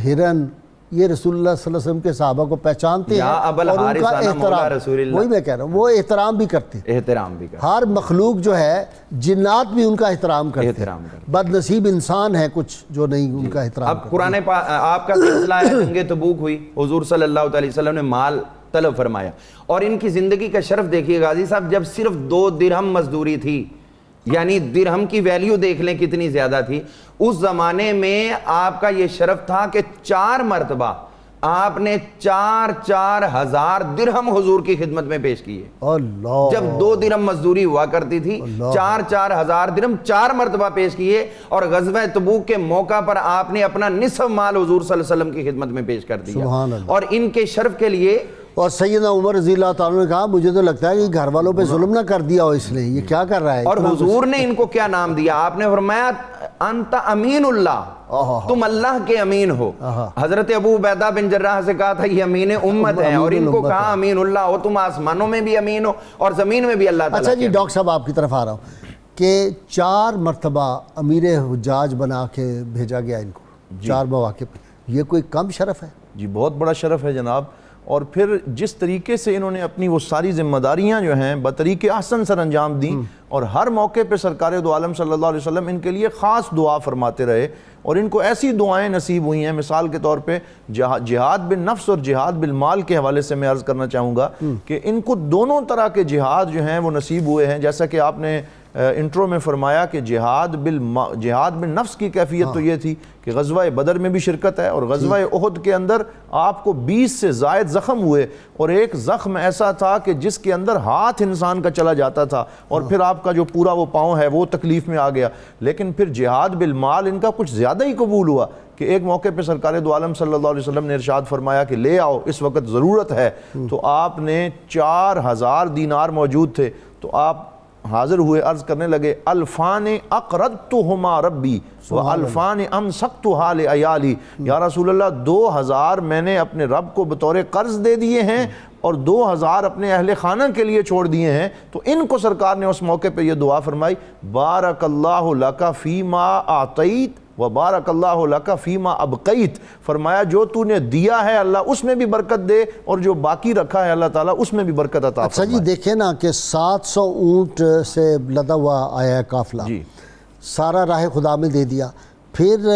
ہرن یہ رسول اللہ صلی اللہ علیہ وسلم کے صحابہ کو پہچانتے ہیں اور ان کا احترام، وہی میں کہہ رہا ہوں، وہ احترام بھی کرتے ہیں، احترام بھی کرتے ہیں۔ ہر مخلوق جو ہے جنات بھی ان کا احترام کرتے ہیں، بد نصیب انسان ہے کچھ جو نہیں ان کا احترام کرتے۔ اب قرآن آپ کا سلسلہ ہے، جنگ تبوک ہوئی، حضور صلی اللہ علیہ وسلم نے مال طلب فرمایا. اور ان کی زندگی کا شرف دیکھیے غازی صاحب, جب صرف 2 درہم مزدوری تھی, یعنی درہم کی ویلیو دیکھ لیں کتنی زیادہ تھی, اس زمانے میں آپ کا یہ شرف تھا کہ 4 مرتبہ آپ نے 4 ہزار درہم حضور کی خدمت میں پیش کیے. اللہ, جب 2 درہم مزدوری ہوا کرتی تھی, 4 ہزار درہم 4 مرتبہ پیش کیے. اور غزوہ تبوک کے موقع پر آپ نے اپنا نصف مال حضور صلی اللہ علیہ وسلم کی خدمت میں پیش کر دیا. سبحان اللہ. اور ان کے شرف کے لیے, اور سیدنا عمر رضی اللہ تعالیٰ نے کہا مجھے تو لگتا ہے کہ گھر والوں پہ ظلم نہ کر دیا ہو اس نے, یہ کیا کر رہا ہے. اور حضور نے ان کو کیا نام دیا, آپ نے فرمایا انت امین اللہ, تم اللہ کے امین ہو. حضرت ابو عبیدہ بن جراح سے کہا تھا یہ امین امت ہے, اور ان کو کہا امین اللہ ہو, تم آسمانوں میں بھی امین ہو اور زمین میں بھی اللہ تعالیٰ. اچھا جی ڈاکٹر صاحب آپ کی طرف آ رہا ہوں کہ 4 مرتبہ امیر حجاج بنا کے بھیجا گیا ان کو 4 مواقع پہ, یہ کوئی کم شرف ہے؟ جی بہت بڑا شرف ہے جناب. اور پھر جس طریقے سے انہوں نے اپنی وہ ساری ذمہ داریاں جو ہیں بطریق احسن سر انجام دیں, اور ہر موقع پہ سرکار دو عالم صلی اللہ علیہ وسلم ان کے لیے خاص دعا فرماتے رہے, اور ان کو ایسی دعائیں نصیب ہوئی ہیں. مثال کے طور پہ جہاد بالنفس اور جہاد بالمال کے حوالے سے میں عرض کرنا چاہوں گا کہ ان کو دونوں طرح کے جہاد جو ہیں وہ نصیب ہوئے ہیں. جیسا کہ آپ نے انٹرو میں فرمایا کہ جہاد بالنفس کی کیفیت تو یہ تھی کہ غزوہ بدر میں بھی شرکت ہے, اور غزوہ احد کے اندر آپ کو 20 سے زائد زخم ہوئے, اور ایک زخم ایسا تھا کہ جس کے اندر ہاتھ انسان کا چلا جاتا تھا, اور پھر آپ کا جو پورا وہ پاؤں ہے وہ تکلیف میں آ گیا. لیکن پھر جہاد بالمال ان کا کچھ زیادہ ہی قبول ہوا کہ ایک موقع پہ سرکار دو عالم صلی اللہ علیہ وسلم نے ارشاد فرمایا کہ لے آؤ, اس وقت ضرورت ہے. تو آپ نے 4000 دینار موجود تھے, تو آپ حاضر ہوئے, عرض کرنے لگے الفان اقرضتہما ربی والفان امسکتہا لعیالی, یا رسول اللہ 2000 میں نے اپنے رب کو بطور قرض دے دیے ہیں اور 2000 اپنے اہل خانہ کے لیے چھوڑ دیے ہیں. تو ان کو سرکار نے اس موقع پہ یہ دعا فرمائی, بارک اللہ لک فیما اعطیت وبارک اللہ لک فیما ابقیت, فرمایا جو تو نے دیا ہے اللہ اس میں بھی برکت دے, اور جو باقی رکھا ہے اللہ تعالیٰ اس میں بھی برکت عطا فرمائے. اچھا جی دیکھیں نا کہ 700 اونٹ سے لدا ہوا آیا ہے قافلہ, سارا راہ خدا میں دے دیا. پھر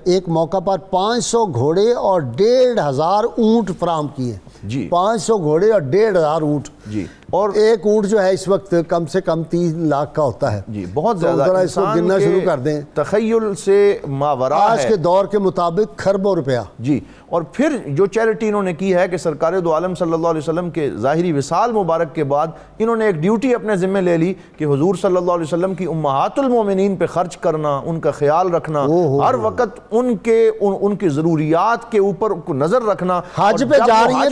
ایک موقع پر 500 گھوڑے اور 1500 اونٹ فراہم کیے. 500 گھوڑے اور 1500 اونٹ, اور ایک اونٹ جو ہے اس وقت کم سے کم 3 لاکھ کا ہوتا ہے. بہت زیادہ. ذرا اس کو گننا شروع کر دیں, تخیل سے ماورا ہے آج کے دور کے مطابق خربوں روپیہ. اور پھر جو چیریٹی انہوں نے کی ہے کہ سرکار دو عالم صلی اللہ علیہ وسلم کے ظاہری وصال مبارک کے بعد انہوں نے ایک ڈیوٹی اپنے ذمہ لے لی کہ حضور صلی اللہ علیہ وسلم کی امہات المومنین پہ خرچ کرنا, ان کا خیال رکھنا, ہر وقت ان کی ضروریات کے اوپر نظر رکھنا. حج پہ جا رہی ہیں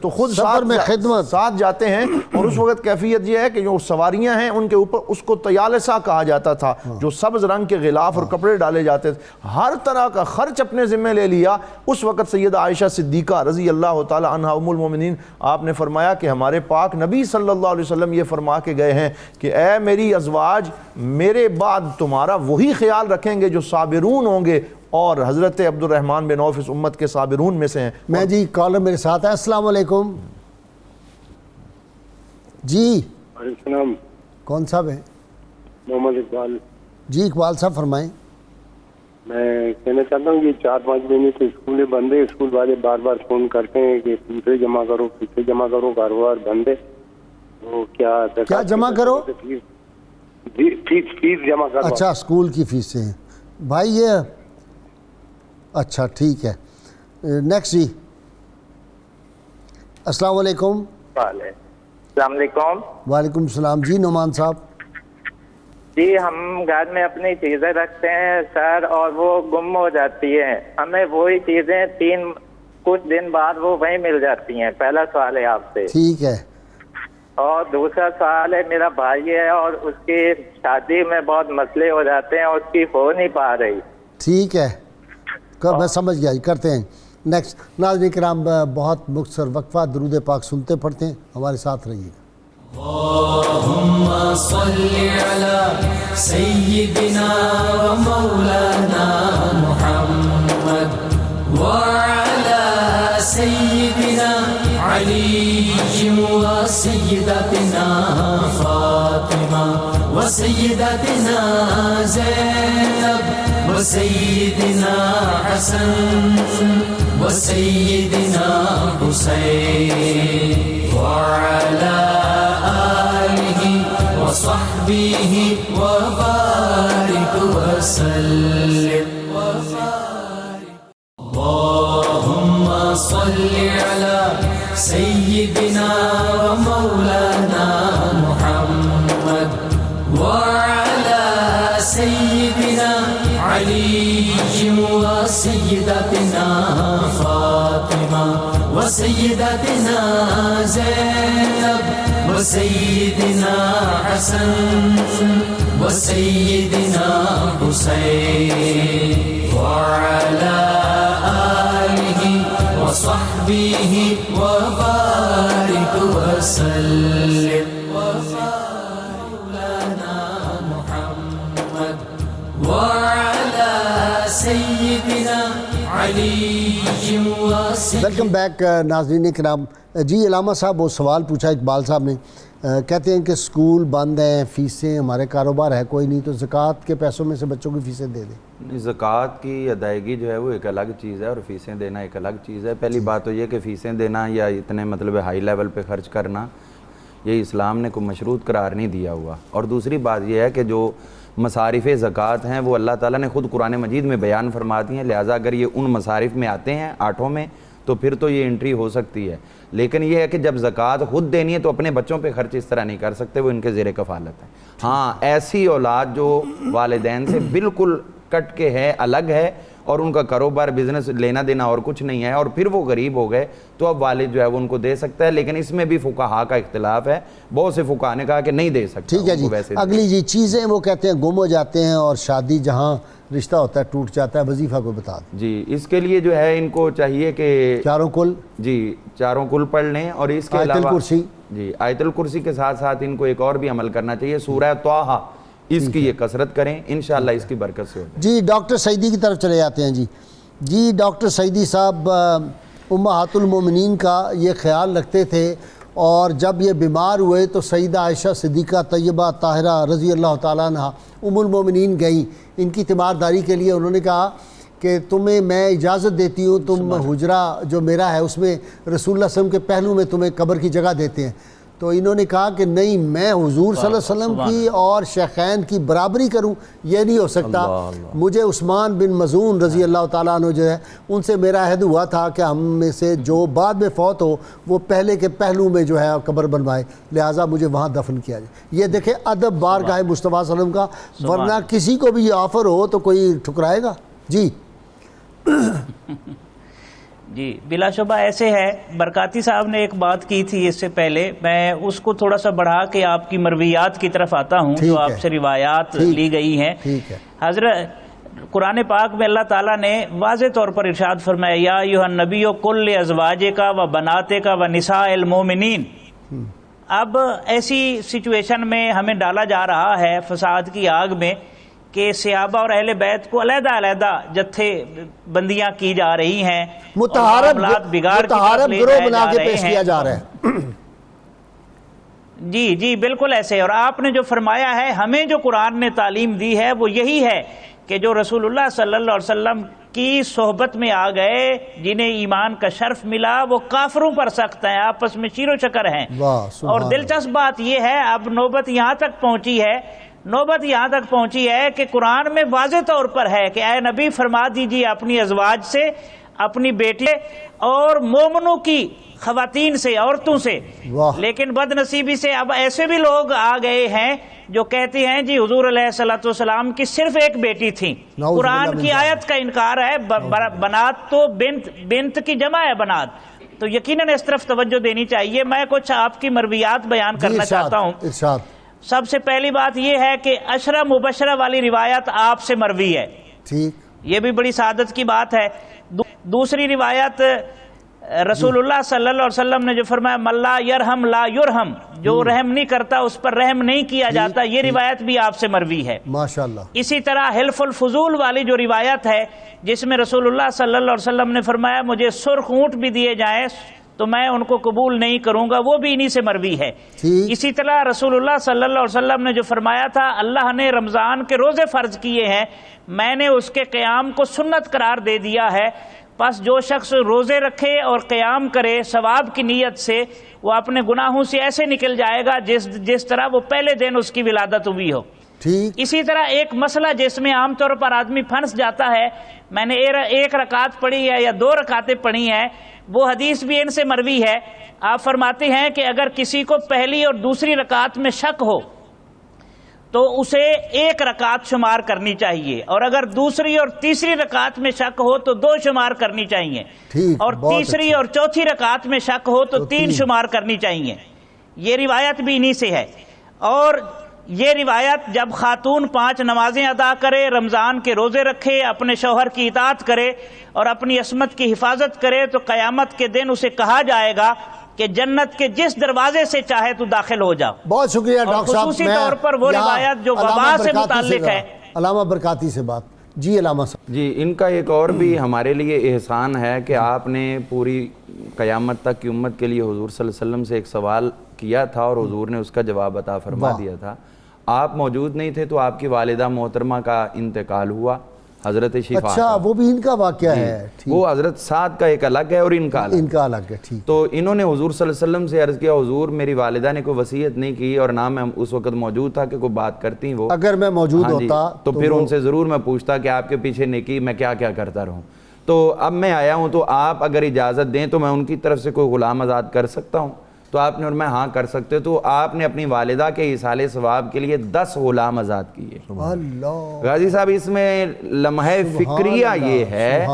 تو خود سفر میں خدمت ساتھ جاتے ہیں, اور اس وقت کیفیت یہ ہے کہ جو سواریاں ہیں ان کے اوپر اس کو طیالسہ کہا جاتا تھا, جو سبز رنگ کے غلاف اور کپڑے ڈالے جاتے تھے. ہر طرح کا خرچ اپنے ذمہ لے لیا. اس وقت سیدہ عائشہ صدیقہ رضی اللہ تعالی عنہا ام المومنین, آپ نے فرمایا کہ ہمارے پاک نبی صلی اللہ علیہ وسلم یہ فرما کے گئے ہیں کہ اے میری ازواج, میرے بعد تمہارا وہی خیال رکھیں گے جو صابرون ہوں گے, اور حضرت عبد الرحمن بن عوف اس امت کے صابرون میں سے ہیں. میں جی کالر میرے ساتھ ہے. السلام علیکم. جی السلام. کون صاحب ہیں؟ محمد اقبال. جی اقبال صاحب فرمائیں. میں کہنا چاہتا ہوں یہ 4-5 مہینے سے اسکولیں بند ہے, اسکول والے بار بار فون کرتے ہیں کہ فیسیں جمع کرو, فیسیں جمع کرو, کاروبار بند ہے. تو کیا جمع کرو؟ فیس جمع کرو. اچھا اسکول کی فیسیں ہیں بھائی یہ, اچھا ٹھیک ہے. نیکسٹ جی. السلام علیکم. السلام علیکم. وعلیکم السلام. جی نعمان صاحب. جی ہم گھر میں اپنی چیزیں رکھتے ہیں سر, اور وہ گم ہو جاتی ہیں. ہمیں وہی چیزیں کچھ دن بعد وہ وہیں مل جاتی ہیں. پہلا سوال ہے آپ سے. ٹھیک ہے. اور دوسرا سوال ہے, میرا بھائی ہے اور اس کی شادی میں بہت مسئلے ہو جاتے ہیں, اور اس کی ہو نہیں پا رہی. ٹھیک ہے, میں سمجھ گیا, کرتے ہیں. نیکسٹ. ناظرین کرام بہت مختصر وقفہ درود پاک سنتے پڑھتے ہیں, ہمارے ساتھ رہیے گا. اللهم صل على سيدنا ومولانا محمد وعلى سيدنا علي وسيدتنا فاطمة وسيدتنا زينب وسيدنا حسن وسيدنا حسين وعلى آله وصحبه وبارك وسلم اللهم صل على سيدنا ومولانا محمد وعلى سيدنا علي وسيدتنا فاطمة وسيدتنا زينب وسيدنا حسن وسيدنا حسين وعلى آله وصحبه وبارك وسلم مولانا محمد وعلى سيدنا علي وسيدنا. ویلکم بیک ناظرین کرام. جی علامہ صاحب وہ سوال پوچھا اقبال صاحب نے، کہتے ہیں کہ اسکول بند ہیں، فیسیں، ہمارے کاروبار ہے کوئی نہیں، تو زکوٰۃ کے پیسوں میں سے بچوں کی فیسیں دے دیں. زکوٰۃ کی ادائیگی جو ہے وہ ایک الگ چیز ہے اور فیسیں دینا ایک الگ چیز ہے. پہلی بات تو یہ کہ فیسیں دینا یا اتنے مطلب ہائی لیول پہ خرچ کرنا یہ اسلام نے کوئی مشروط قرار نہیں دیا ہوا. اور دوسری بات یہ ہے کہ جو مصارف زکوٰۃ ہیں وہ اللہ تعالیٰ نے خود قرآن مجید میں بیان فرماتی ہیں، لہٰذا اگر یہ ان مصارف میں آتے ہیں آٹھوں میں تو پھر تو یہ انٹری ہو سکتی ہے. لیکن یہ ہے کہ جب زکوٰۃ خود دینی ہے تو اپنے بچوں پہ خرچ اس طرح نہیں کر سکتے، وہ ان کے زیر کفالت ہے. ہاں ایسی اولاد جو والدین سے بالکل کٹ کے ہے، الگ ہے اور ان کا کاروبار بزنس لینا دینا اور کچھ نہیں ہے اور پھر وہ غریب ہو گئے تو اب والد جو ہے وہ ان کو دے سکتا ہے. لیکن اس میں بھی فقہاء کا اختلاف ہے، بہت سے فقہاء نے کہا کہ نہیں دے سکتا. ٹھیک ہے جی. اگلی جی چیزیں وہ کہتے ہیں گم ہو جاتے ہیں اور شادی جہاں رشتہ ہوتا ہے ٹوٹ جاتا ہے، وظیفہ کو بتا دیں. جی اس کے لیے جو ہے ان کو چاہیے کہ چاروں کل چاروں کل پڑھ لیں اور اس کے علاوہ آیت الکرسی. جی آیت الکرسی کے ساتھ ساتھ ان کو ایک اور بھی عمل کرنا چاہیے، سورہ طٰہٰ، اس کی یہ کثرت کریں، انشاءاللہ اس کی برکت سے ہوگی. جی ڈاکٹر سعیدی کی طرف چلے جاتے ہیں. جی ڈاکٹر سعیدی صاحب امہات المومنین کا یہ خیال رکھتے تھے اور جب یہ بیمار ہوئے تو سیدہ عائشہ صدیقہ طیبہ طاہرہ رضی اللہ تعالیٰ عنہ ام المومنین گئیں ان کی تیمارداری کے لیے. انہوں نے کہا کہ تمہیں میں اجازت دیتی ہوں، تم حجرہ جو میرا ہے اس میں رسول اللہ صلی اللہ علیہ وسلم کے پہلو میں تمہیں قبر کی جگہ دیتے ہیں. تو انہوں نے کہا کہ نہیں، میں حضور صلی اللہ علیہ وسلم کی اور شیخین کی برابری کروں یہ نہیں ہو سکتا. مجھے عثمان بن مظعون رضی اللہ تعالیٰ عنہ جو ہے ان سے میرا عہد ہوا تھا کہ ہم میں سے جو بعد میں فوت ہو وہ پہلے کے پہلو میں جو ہے قبر بنوائے، لہٰذا مجھے وہاں دفن کیا جائے. یہ دیکھیں ادب بارگاہ مصطفیٰ صلی اللہ علیہ وسلم کا، ورنہ کسی کو بھی یہ آفر ہو تو کوئی ٹھکرائے گا. جی جی بلا شبہ ایسے ہے. برکاتی صاحب نے ایک بات کی تھی اس سے پہلے، میں اس کو تھوڑا سا بڑھا کے آپ کی مرویات کی طرف آتا ہوں جو آپ سے روایات لی گئی ہیں. حضرت قرآن پاک میں اللہ تعالیٰ نے واضح طور پر ارشاد فرمایا یا ایھا النبی قل لازواجک و بناتک و نساء المؤمنین. اب ایسی سچویشن میں ہمیں ڈالا جا رہا ہے فساد کی آگ میں کہ صحابہ اور اہل بیت کو علیحدہ علیحدہ جتھے بندیاں کی جا رہی ہیں، متحارب گروہ بنا کے پیش کیا جا رہا ہے. جی بالکل ایسے. اور آپ نے جو فرمایا ہے ہمیں جو قرآن نے تعلیم دی ہے وہ یہی ہے کہ جو رسول اللہ صلی اللہ علیہ وسلم کی صحبت میں آ گئے، جنہیں ایمان کا شرف ملا، وہ کافروں پر سخت ہیں، آپس میں چیر و چکر ہیں. اور دلچسپ بات یہ ہے اب نوبت یہاں تک پہنچی ہے کہ قرآن میں واضح طور پر ہے کہ اے نبی فرما دیجیے اپنی ازواج سے، اپنی بیٹی اور مومنوں کی خواتین سے، عورتوں سے. لیکن بد نصیبی سے اب ایسے بھی لوگ آ گئے ہیں جو کہتے ہیں جی حضور علیہ الصلوۃ والسلام کی صرف ایک بیٹی تھی. قرآن کی آیت کا انکار ہے. بنات تو بنت کی جمع ہے بنات، تو یقیناً اس طرف توجہ دینی چاہیے. میں کچھ آپ کی مرویات بیان کرنا چاہتا ہوں. سب سے پہلی بات یہ ہے کہ عشرہ مبشرہ والی روایت آپ سے مروی ہے، یہ بھی بڑی سعادت کی بات ہے. دوسری روایت رسول اللہ صلی اللہ علیہ وسلم نے جو فرمایا ملا یرحم لا یرحم، جو رحم نہیں کرتا اس پر رحم نہیں کیا جاتا، یہ روایت بھی آپ سے مروی ہے ماشاءاللہ. اسی طرح حلف الفضول والی جو روایت ہے جس میں رسول اللہ صلی اللہ علیہ وسلم نے فرمایا مجھے سرخ اونٹ بھی دیے جائیں تو میں ان کو قبول نہیں کروں گا، وہ بھی انہی سے مروی ہے. اسی طرح رسول اللہ صلی اللہ علیہ وسلم نے جو فرمایا تھا اللہ نے رمضان کے روزے فرض کیے ہیں، میں نے اس کے قیام کو سنت قرار دے دیا ہے، بس جو شخص روزے رکھے اور قیام کرے ثواب کی نیت سے، وہ اپنے گناہوں سے ایسے نکل جائے گا جس طرح وہ پہلے دن اس کی ولادت ہوئی ہو۔ ٹھیک، اسی طرح ایک مسئلہ جس میں عام طور پر آدمی پھنس جاتا ہے، میں نے ایک رکعت پڑھی ہے یا 2 رکعتیں پڑھی ہیں، وہ حدیث بھی ان سے مروی ہے۔ آپ فرماتے ہیں کہ اگر کسی کو پہلی اور دوسری رکعت میں شک ہو تو اسے 1 رکعت شمار کرنی چاہیے، اور اگر دوسری اور تیسری رکعت میں شک ہو تو 2 شمار کرنی چاہیے، ٹھیک، اور بہت تیسری اچھا۔ اور چوتھی رکعت میں شک ہو تو 3 شمار کرنی چاہیے۔ یہ روایت بھی انہی سے ہے۔ اور یہ روایت جب خاتون 5 نمازیں ادا کرے، رمضان کے روزے رکھے، اپنے شوہر کی اطاعت کرے اور اپنی عصمت کی حفاظت کرے، تو قیامت کے دن اسے کہا جائے گا کہ جنت کے جس دروازے سے چاہے تو داخل ہو جاؤ۔ بہت شکریہ اور ڈاکٹر صاحب۔ خصوصی طور پر وہ روایت جو وبا سے متعلق ہے۔ علامہ برکاتی سے بات جی، علامہ صاحب جی، ان کا ایک اور بھی ہمارے لیے احسان ہے کہ آپ نے پوری قیامت تک کی امت کے لیے حضور صلی اللہ علیہ وسلم سے ایک سوال کیا تھا اور حضور نے اس کا جواب عطا فرما دیا تھا۔ آپ موجود نہیں تھے تو آپ کی والدہ محترمہ کا انتقال ہوا، حضرت شفا اچھا، وہ بھی ان کا واقعہ ہے؟ وہ حضرت سعد کا ایک الگ ہے اور ان کا الگ ہے۔ ٹھیک، تو انہوں نے حضور صلی اللہ علیہ وسلم سے عرض کیا، حضور میری والدہ نے کوئی وصیت نہیں کی اور نہ میں اس وقت موجود تھا کہ کوئی بات کرتی وہ، اگر میں موجود ہوتا تو پھر ان سے ضرور میں پوچھتا کہ آپ کے پیچھے نیکی میں کیا کیا کرتا رہوں۔ تو اب میں آیا ہوں، تو آپ اگر اجازت دیں تو میں ان کی طرف سے کوئی غلام آزاد کر سکتا ہوں؟ تو آپ نے، اور میں ہاں کر سکتے، تو آپ نے اپنی والدہ کے ایصال ثواب کے لیے 10 غلام آزاد کیے۔ اللہ، غازی صاحب، اس میں لمحہ فکریہ یہ ہے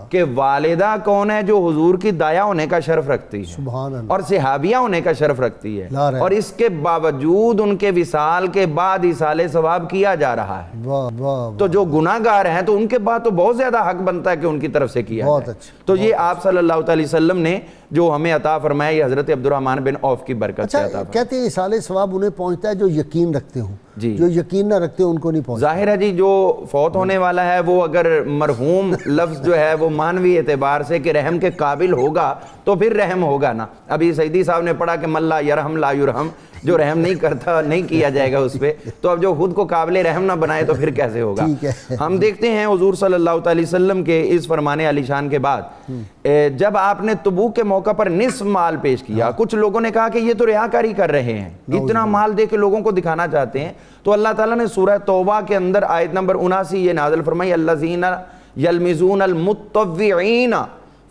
کہ والدہ کون ہے؟ جو حضور کی دایا ہونے کا شرف رکھتی ہے اور صحابیہ ہونے کا شرف رکھتی ہے، اور اس کے باوجود ان کے وصال کے بعد ایصال ثواب کیا جا رہا ہے۔ تو جو گناہ گار ہیں تو ان کے بعد تو بہت زیادہ حق بنتا ہے کہ ان کی طرف سے کیا جائے۔ تو یہ آپ صلی اللہ علیہ وسلم نے جو ہمیں عطا فرمایا، یہ حضرت عبد الرحمن بن عوف کی برکت سے عطا فرمایا۔ کہتے ہیں ایصال ثواب انہیں پہنچتا ہے جو یقین رکھتے ہوں، جی، جو یقین نہ رکھتے ان کو نہیں پہنچتا۔ ظاہر ہے جی، جو فوت ہونے والا ہے وہ اگر مرحوم لفظ جو ہے وہ مانوی اعتبار سے کہ رحم کے قابل ہوگا تو پھر رحم ہوگا نا۔ ابھی سیدی صاحب نے پڑھا کہ من لا یرحم لا یرحم، جو رحم نہیں کرتا نہیں کیا جائے گا اس پہ، تو اب جو خود کو قابل رحم نہ بنائے تو پھر کیسے ہوگا؟ ہم دیکھتے ہیں حضور صلی اللہ علیہ وسلم کے اس فرمان علی شان کے بعد جب آپ نے تبوک کے موقع پر نصف مال پیش کیا، کچھ لوگوں نے کہا کہ یہ تو ریاکاری کر رہے ہیں، اتنا مال دے کے لوگوں کو دکھانا چاہتے ہیں۔ تو اللہ تعالیٰ نے سورہ توبہ کے اندر آیت نمبر 79 یہ نازل فرمائی، الذین یلمزون المتطوعین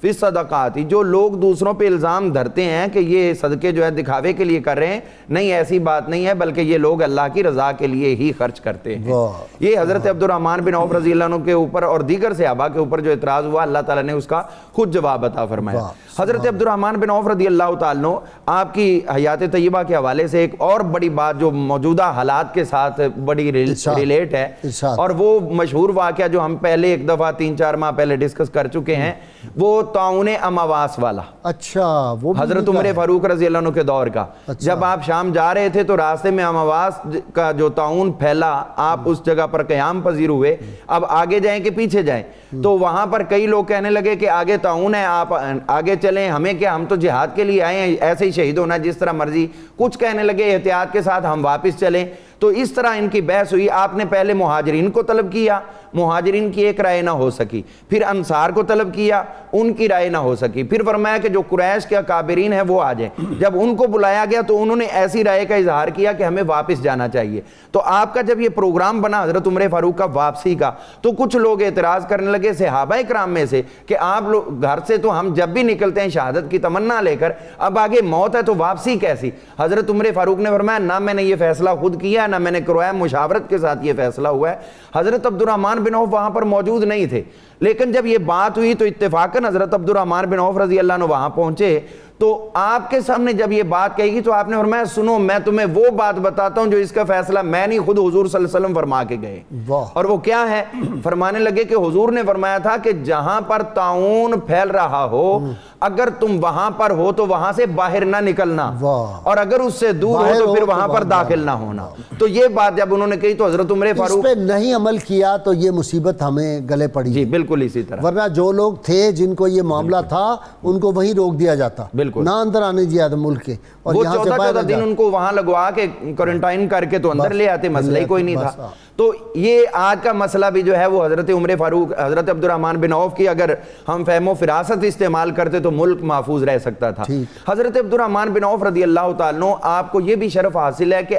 فی الصدقات، جو لوگ دوسروں پہ الزام دھرتے ہیں کہ یہ صدقے جو ہے دکھاوے کے لیے کر رہے ہیں، نہیں، ایسی بات نہیں ہے، بلکہ یہ لوگ اللہ کی رضا کے لیے ہی خرچ کرتے ہیں۔ یہ حضرت عبد الرحمن بن عوف رضی اللہ عنہ کے اوپر اور دیگر صحابہ کے اوپر جو اعتراض ہوا، اللہ تعالیٰ نے اس کا خود جواب عطا فرمایا۔ حضرت عبد الرحمن بن عوف رضی اللہ تعالیٰ عنہ آپ کی حیات طیبہ کے حوالے سے ایک اور بڑی بات جو موجودہ حالات کے ساتھ بڑی ریلیٹ ہے، اور وہ مشہور واقعہ جو ہم پہلے ایک دفعہ 3-4 ماہ پہلے ڈسکس کر چکے ہیں، وہ طاعون امواس والا۔ اچھا، وہ حضرت عمر فاروق رضی اللہ عنہ کے دور کا، جب آپ شام جا رہے تھے تو راستے میں امواس کا جو طاعون پھیلا، آپ اس جگہ پر قیام پذیر ہوئے، اب آگے جائیں کہ پیچھے جائیں؟ تو وہاں پر کئی لوگ کہنے لگے کہ آگے طاعون ہے، آپ آگے چلیں، ہمیں کیا، ہم تو جہاد کے لیے آئے ہیں، ایسے ہی شہید ہونا جس طرح مرضی۔ کچھ کہنے لگے احتیاط کے ساتھ ہم واپس چلیں۔ تو اس طرح ان کی بحث ہوئی۔ آپ نے پہلے مہاجرین کو طلب کیا، مہاجرین کی ایک رائے نہ ہو سکی، پھر انصار کو طلب کیا، ان کی رائے نہ ہو سکی، پھر فرمایا کہ جو قریش کے اکابرین ہیں وہ آ جائیں۔ جب ان کو بلایا گیا تو انہوں نے ایسی رائے کا اظہار کیا کہ ہمیں واپس جانا چاہیے۔ تو آپ کا جب یہ پروگرام بنا حضرت عمر فاروق کا واپسی کا، تو کچھ لوگ اعتراض کرنے لگے صحابہ کرام میں سے کہ آپ لوگ گھر سے تو ہم جب بھی نکلتے ہیں شہادت کی تمنا لے کر، اب آگے موت ہے تو واپسی کیسی؟ حضرت عمر فاروق نے فرمایا نہ میں نے یہ فیصلہ خود کیا، نہ میں نے کروایا، مشاورت کے ساتھ یہ فیصلہ ہوا ہے۔ حضرت عبد الرحمن بن عوف وہاں پر موجود نہیں تھے، لیکن جب یہ بات ہوئی تو اتفاقاً حضرت عبد الرحمن بن عوف رضی اللہ عنہ وہاں پہنچے۔ تو آپ کے سامنے جب یہ بات کہی گی تو آپ نے فرمایا سنو، میں تمہیں وہ بات بتاتا ہوں جو اس کا فیصلہ میں نہیں، خود حضور صلی اللہ علیہ وسلم فرما کے گئے۔ اور وہ کیا ہے؟ فرمانے لگے کہ حضور نے فرمایا تھا کہ جہاں پر طاعون پھیل رہا ہو، اگر تم وہاں پر ہو تو وہاں سے باہر نہ نکلنا، اور اگر اس سے دور ہو تو پھر وہاں پر داخل نہ ہونا۔ تو یہ بات جب انہوں نے کہی تو حضرت عمر فاروق اس پہ نہیں عمل کیا تو یہ مصیبت ہمیں گلے پڑی۔ جی بالکل۔ بالکل اسی طرح، ورنہ جو لوگ تھے جن کو یہ معاملہ تھا ان کو وہیں روک دیا جاتا، بالکل، نہ اندر آنے دیا تھا ملک کے، اور وہ یہاں سے 14 دن ان کو وہاں لگوا کے کوارنٹائن کر کے تو اندر لے آتے، مسئلہ ہی کوئی نہیں تھا۔ تو یہ آج کا مسئلہ بھی جو ہے وہ حضرت عمر فاروق، حضرت عبد الرحمن بن عوف کی اگر ہم فہم و فراست استعمال کرتے تو ملک محفوظ رہ سکتا تھا۔ حضرت عبد الرحمن بن عوف رضی اللہ تعالیٰ عنہ، آپ کو یہ بھی شرف حاصل ہے کہ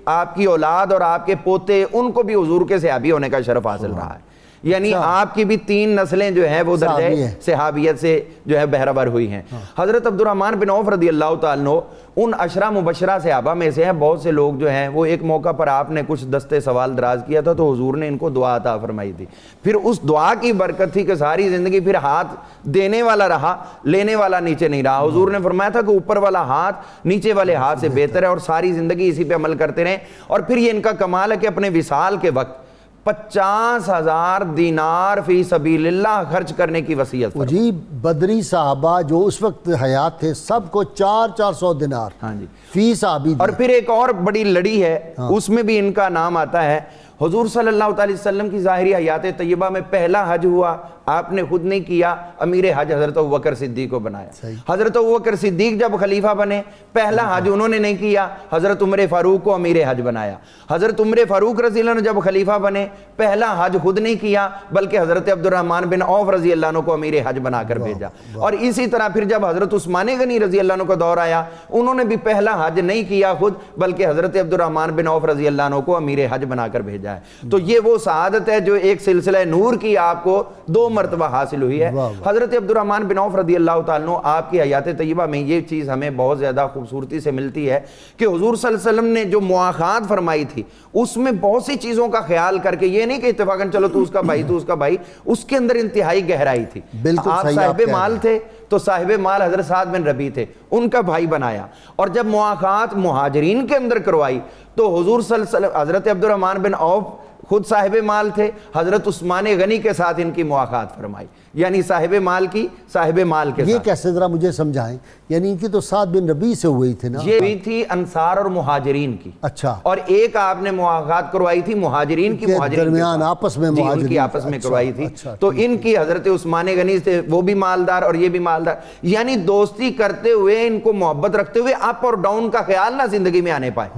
آپ کی اولاد اور آپ کے پوتے ان کو بھی حضور کے صحابی ہونے کا شرف حاصل رہا ہے، یعنی آپ کی بھی 3 نسلیں جو ہیں وہ درجہ صحابیت سے جو ہے بہرور ہوئی ہیں۔ حضرت عبد الرحمن بن عوف رضی اللہ تعالیٰ عنہ ان 10 مبشرہ صحابہ میں سے ہیں۔ بہت سے لوگ جو ہیں وہ ایک موقع پر آپ نے کچھ دستے سوال دراز کیا تھا تو حضور نے ان کو دعا عطا فرمائی تھی، پھر اس دعا کی برکت تھی کہ ساری زندگی پھر ہاتھ دینے والا رہا، لینے والا نیچے نہیں رہا۔ حضور نے فرمایا تھا کہ اوپر والا ہاتھ نیچے والے ہاتھ سے بہتر ہے، اور ساری زندگی اسی پہ عمل کرتے رہیں۔ اور پھر یہ ان کا کمال ہے کہ اپنے وصال کے وقت 50,000 دینار فی سبیل اللہ خرچ کرنے کی وصیت فرمائی۔ جی بدری صحابہ جو اس وقت حیات تھے سب کو 400 دینار ہاں جی فی صحابی اور پھر ایک اور بڑی لڑی ہے، اس میں بھی ان کا نام آتا ہے۔ حضور صلی اللہ علیہ وسلم کی ظاہری حیات طیبہ میں پہلا حج ہوا، آپ نے خود نہیں کیا، امیر حج حضرت ابوبکر صدیق کو بنایا۔ حضرت ابوبکر صدیق جب خلیفہ بنے پہلا حج انہوں نے نہیں کیا، حضرت عمر فاروق کو امیر حج بنایا۔ حضرت عمر فاروق رضی اللہ عنہ جب خلیفہ بنے پہلا حج خود نہیں کیا بلکہ حضرت عبد الرحمن بن عوف رضی اللہ عنہ کو امیر حج بنا کر بھیجا۔ اور اسی طرح پھر جب حضرت عثمان غنی رضی اللہ عنہ کو دور آیا انہوں نے بھی پہلا حج نہیں کیا خود بلکہ حضرت عبد الرحمن بن عوف رضی اللہ عنہ کو امیر حج بنا کر بھیجا ہے۔ تو یہ وہ سعادت ہے جو ایک سلسلہ نور کی آپ کو 2 مرتبہ حاصل ہوئی ہے۔ حضرت عبد الرحمن بن عوف رضی اللہ تعالیٰ عنہ آپ کی حیات طیبہ میں یہ چیز ہمیں بہت زیادہ خوبصورتی سے ملتی ہے کہ حضور صلی اللہ علیہ وسلم نے جو مواخات فرمائی تھی اس میں بہت سی چیزوں کا خیال کر کے، یہ نہیں کہ اتفاقاً چلو تو اس کا بھائی تو اس کا بھائی، اس کے اندر انتہائی گہرائی تھی۔ آپ صاحب مال تھے تو صاحب مال حضرت سعد بن ربیع تھے، ان کا بھائی بنایا، اور جب مواخات مہاجرین کے اندر کروائی تو حضور صلی اللہ علیہ وسلم، حضرت عبد الرحمن بن عوف خود صاحب مال تھے، حضرت عثمان غنی کے ساتھ ان کی مواخات فرمائی، یعنی صاحب مال کی صاحب مال کے ساتھ۔ یہ کیسے ذرا مجھے سمجھائیں، یعنی ان کی تو سعد بن ربیع سے ہوئی تھی نا؟ یہ ہوئی تھی انصار اور مہاجرین کی، اچھا، اور ایک آپ نے مواخات کروائی تھی مہاجرین کی، مہاجرین درمیان آپس میں ان کی آپس میں کروائی تھی۔ تو ان کی حضرت عثمان غنی سے وہ بھی مالدار اور یہ بھی مالدار، یعنی دوستی کرتے ہوئے ان کو محبت رکھتے ہوئے اپ اور ڈاؤن کا خیال نہ زندگی میں آنے پائے،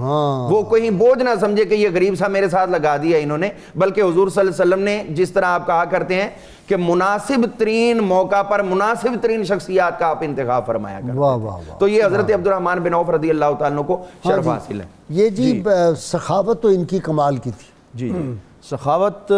وہ کوئی بوجھ نہ سمجھے کہ یہ غریب سا میرے ساتھ لگا دیا انہوں نے، بلکہ حضور صلی اللہ علیہ وسلم نے جس طرح آپ کہا کرتے ہیں کہ مناسب ترین موقع پر مناسب ترین شخصیات کا آپ انتخاب فرمایا کرتے، تو یہ حضرت عبد الرحمن بن عوف رضی اللہ تعالیٰ عنہ کو شرف حاصل ہے۔ یہ جی سخاوت تو ان کی کمال کی تھی۔ جی سخاوت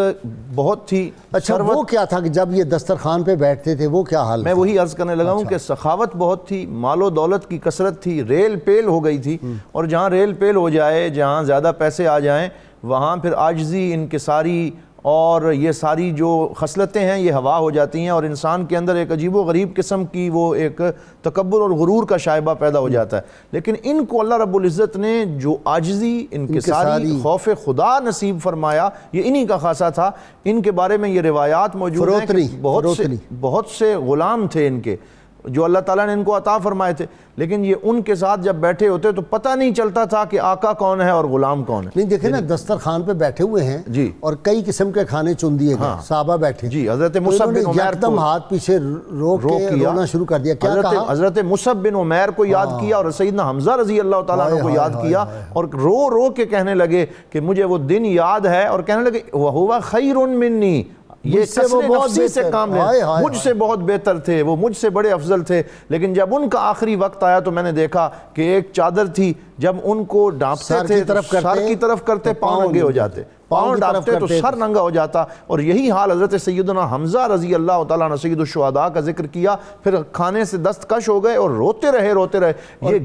بہت تھی۔ اچھا وہ کیا تھا کہ جب یہ دسترخوان پہ بیٹھتے تھے وہ کیا حال تھا؟ میں وہی عرض کرنے لگا ہوں کہ سخاوت بہت تھی، مال و دولت کی کثرت تھی، ریل پیل ہو گئی تھی، اور جہاں ریل پیل ہو جائے، جہاں زیادہ پیسے آ جائیں، وہاں پھر عاجزی، انکساری اور یہ ساری جو خصلتیں ہیں یہ ہوا ہو جاتی ہیں، اور انسان کے اندر ایک عجیب و غریب قسم کی وہ ایک تکبر اور غرور کا شائبہ پیدا ہو جاتا ہے۔ لیکن ان کو اللہ رب العزت نے جو عاجزی، انکساری، خوف خدا نصیب فرمایا، یہ انہی کا خاصہ تھا۔ ان کے بارے میں یہ روایات موجود ہیں کہ بہت سے غلام تھے ان کے جو اللہ تعالیٰ نے ان کو عطا فرمائے تھے، لیکن یہ ان کے ساتھ جب بیٹھے ہوتے تو پتہ نہیں چلتا تھا کہ آقا کون ہے اور غلام کون ہے۔ نہیں دیکھیں نا، دسترخوان پہ بیٹھے ہوئے ہیں جی، اور کئی قسم کے کھانے چن دیے گئے، صحابہ بیٹھے جی، حضرت مصعب بن عمیر کو ہاتھ پیچھے روک کے رونا شروع کر دیا۔ کیا کہا؟ حضرت مصعب بن عمیر کو یاد کیا اور سیدنا حمزہ رضی اللہ تعالیٰ عنہ کو یاد کیا، اور رو رو کے کہنے لگے کہ مجھے وہ دن یاد ہے، اور کہنے لگے وَهُوَ خَيْرٌ مِّنِّي، یہ کسر نفسی سے کام لیں، مجھ سے بہت بہتر تھے، وہ مجھ سے بڑے افضل تھے۔ لیکن جب ان کا آخری وقت آیا تو میں نے دیکھا کہ ایک چادر تھی، جب ان کو ڈانپتے تھے سر کی طرف کرتے پاؤں ننگے ہو جاتے، پاؤں ڈانپتے تو سر ننگا ہو جاتا، اور یہی حال حضرت سیدنا حمزہ رضی اللہ تعالیٰ عنہ سید الشہداء کا ذکر کیا، پھر کھانے سے دستکش ہو گئے اور روتے رہے۔ یہ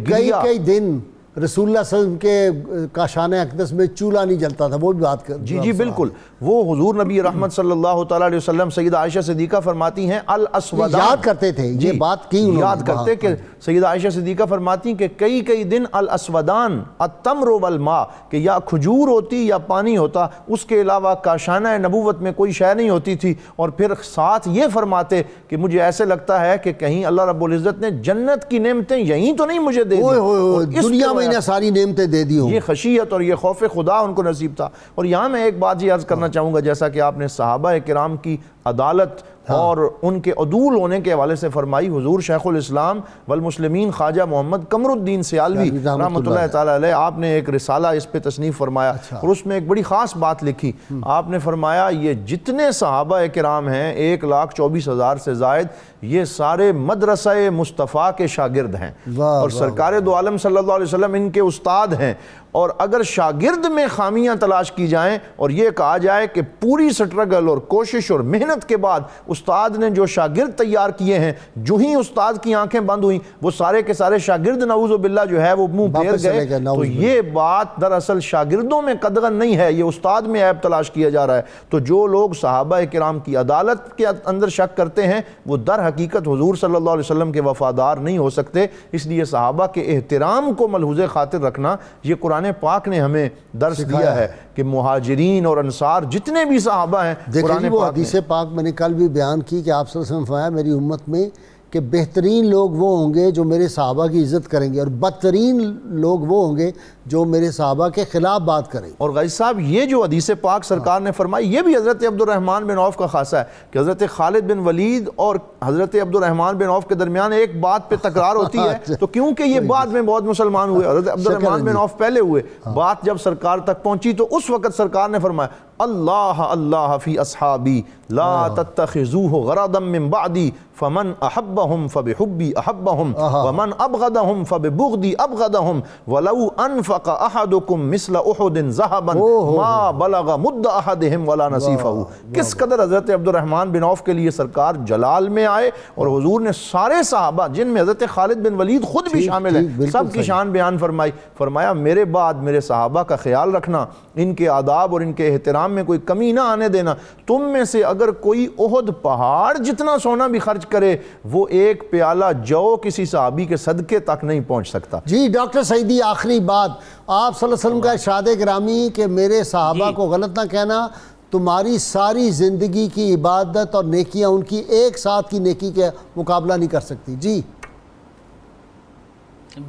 کئی دن رسول اللہ صلی اللہ علیہ وسلم کے کاشان اقدس میں چولہا نہیں جلتا تھا، وہ بھی بات کر جی بالکل، وہ حضور نبی رحمت صلی اللہ تعالیٰ علیہ وسلم سیدہ عائشہ صدیقہ فرماتی ہیں الاسودان، یاد کرتے تھے یہ بات کی، یاد کرتے کہ سیدہ عائشہ صدیقہ فرماتی ہیں کہ کئی دن الاسودان التمر والماء، کہ یا کھجور ہوتی یا پانی ہوتا، اس کے علاوہ کاشانہ نبوت میں کوئی شے نہیں ہوتی تھی، اور پھر ساتھ یہ فرماتے کہ مجھے ایسے لگتا ہے کہ کہیں اللہ رب العزت نے جنت کی نعمتیں یہیں تو نہیں مجھے دے دی، دنیا میں نے ساری نعمتیں دے دی ہوں. یہ خشیت اور یہ خوف خدا ان کو نصیب تھا. اور یہاں میں ایک بات یہ عرض کرنا چاہوں گا، جیسا کہ آپ نے صحابہ کرام کی عدالت اور ان کے عدول ہونے کے حوالے سے فرمائی، حضور شیخ الاسلام والمسلمین خواجہ محمد قمر الدین سیالوی رحمۃ اللہ تعالی علیہ، آپ نے ایک رسالہ اس پہ تصنیف فرمایا اور اس میں ایک بڑی خاص بات لکھی. آپ نے فرمایا یہ جتنے صحابہ کرام ہیں 1,24,000 سے زائد، یہ سارے مدرسہ مصطفیٰ کے شاگرد ہیں اور سرکار دو عالم صلی اللہ علیہ وسلم ان کے استاد ہیں. اور اگر شاگرد میں خامیاں تلاش کی جائیں اور یہ کہا جائے کہ پوری سٹرگل اور کوشش اور محنت کے بعد استاد نے جو شاگرد تیار کیے ہیں، جو ہی استاد کی آنکھیں بند ہوئیں وہ سارے کے سارے شاگرد نعوذ باللہ جو ہے وہ منہ پھیر گئے، تو یہ بات دراصل شاگردوں میں قدغن نہیں ہے، یہ استاد میں عیب تلاش کیا جا رہا ہے. تو جو لوگ صحابہ کرام کی عدالت کے اندر شک کرتے ہیں وہ در حقیقت حضور صلی اللہ علیہ وسلم کے وفادار نہیں ہو سکتے. اس لیے صحابہ کے احترام کو ملحوظ خاطر رکھنا، یہ قرآن پاک نے ہمیں درس دیا ہے کہ مہاجرین اور انصار جتنے بھی صحابہ ہیں، دیکھیں جی وہ حدیث پاک میں نے کل بھی بیان کی کہ آپ صلی اللہ علیہ وسلم فرمایا میری امت میں کہ بہترین لوگ وہ ہوں گے جو میرے صحابہ کی عزت کریں گے اور بدترین لوگ وہ ہوں گے جو میرے صحابہ کے خلاف بات کریں. اور غازی صاحب یہ جو حدیث پاک سرکار نے فرمائی یہ بھی حضرت عبد الرحمن بن عوف کا خاصہ ہے کہ حضرت خالد بن ولید اور حضرت عبد الرحمن بن عوف کے درمیان ایک بات پہ تکرار ہوتی ہے تو کیونکہ یہ بعد میں بہت مسلمان ہوئے، حضرت عبد الرحمن بن عوف پہلے ہوئے، بات جب سرکار تک پہنچی تو اس وقت سرکار نے فرمایا اللہ اللہ فی اصحابی لا تتخذوه غرضا من بعدی فمن احبهم فبحبی احبهم ومن ابغضهم فببغضی ابغضهم ولو انفق احدکم مثل احد ذهبا ما بلغ مد احدهم ولا نصیفہ. کس قدر حضرت عبد الرحمن بن عوف کے لیے سرکار جلال میں آئے اور حضور نے سارے صحابہ جن میں حضرت خالد بن ولید خود بھی شامل ہیں سب کی شان بیان فرمائی. فرمایا میرے بعد میرے صحابہ کا خیال رکھنا، ان کے آداب اور ان کے احترام میں کوئی کمی نہ آنے دینا. تم میں سے اگر کوئی احد پہاڑ جتنا سونا بھی خرچ کرے وہ ایک پیالہ جو کسی صحابی کے صدقے تک نہیں پہنچ سکتا. جی ڈاکٹر سعیدی آخری بات، آپ صلی اللہ علیہ وسلم کا ارشاد گرامی کہ میرے صحابہ کو غلط نہ کہنا، تمہاری ساری زندگی کی عبادت اور نیکیاں ان کی ایک ساتھ کی نیکی کے مقابلہ نہیں کر سکتی. جی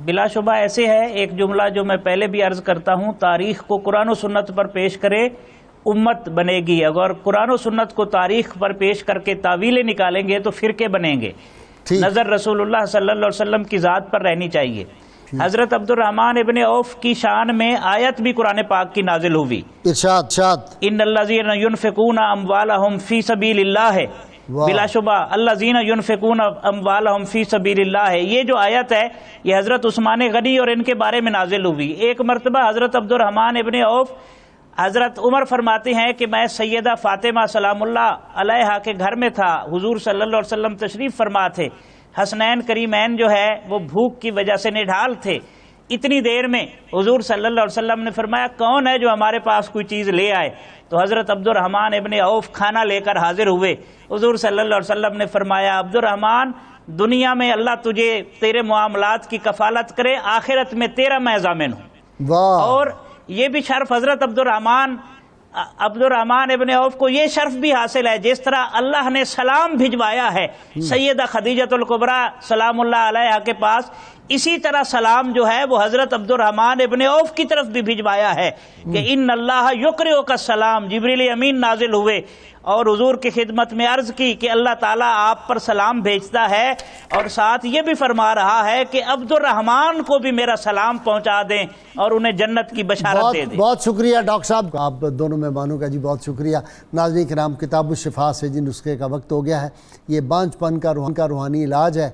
بلا شبہ ایسے ہے، ایک جملہ جو میں پہلے بھی عرض کرتا ہوں، تاریخ کو قرآن و سنت پر پیش کرے امت بنے گی. اگر قرآن و سنت کو تاریخ پر پیش کر کے تاویلیں نکالیں گے تو فرقے بنیں گے. نظر رسول اللہ صلی اللہ علیہ وسلم کی ذات پر رہنی چاہیے. حضرت عبد الرحمن ابن عوف کی شان میں آیت بھی قرآن پاک کی نازل ہوئی، ارشاد ان الذین ینفقون اموالہم فی سبیل اللہ ہے. بلا شبہ الذین ینفقون اموالہم فی سبیل اللہ ہے. یہ جو آیت ہے یہ حضرت عثمان غنی اور ان کے بارے میں نازل ہوئی. ایک مرتبہ حضرت عبد الرحمن ابن عوف، حضرت عمر فرماتے ہیں کہ میں سیدہ فاطمہ سلام اللہ علیہا کے گھر میں تھا، حضور صلی اللہ علیہ وسلم تشریف فرما تھے، حسنین کریمین جو ہے وہ بھوک کی وجہ سے نڈھال تھے. اتنی دیر میں حضور صلی اللہ علیہ وسلم نے فرمایا کون ہے جو ہمارے پاس کوئی چیز لے آئے؟ تو حضرت عبد الرحمن ابن عوف کھانا لے کر حاضر ہوئے. حضور صلی اللہ علیہ وسلم نے فرمایا عبد الرحمن دنیا میں اللہ تجھے تیرے معاملات کی کفالت کرے، آخرت میں تیرا میں ضامن ہوں. اور یہ بھی شرف حضرت عبد الرحمن ابن عوف کو یہ شرف بھی حاصل ہے جس طرح اللہ نے سلام بھجوایا ہے سیدہ خدیجۃ الکبریٰ سلام اللہ علیہا کے پاس، اسی طرح سلام جو ہے وہ حضرت عبد الرحمن ابن عوف کی طرف بھی بھجوایا ہے کہ ان اللہ یقرئک السلام. جبریل امین نازل ہوئے اور حضور کی خدمت میں عرض کی کہ اللہ تعالیٰ آپ پر سلام بھیجتا ہے اور ساتھ یہ بھی فرما رہا ہے کہ عبد الرحمن کو بھی میرا سلام پہنچا دیں اور انہیں جنت کی بشارت دے دیں. بہت شکریہ ڈاکٹر صاحب، آپ دونوں مہمانوں کا جی بہت شکریہ. ناظرین کرام، کتاب الشفا سے جن نسخے کا وقت ہو گیا ہے، یہ بانجھ پن کا روحانی علاج ہے.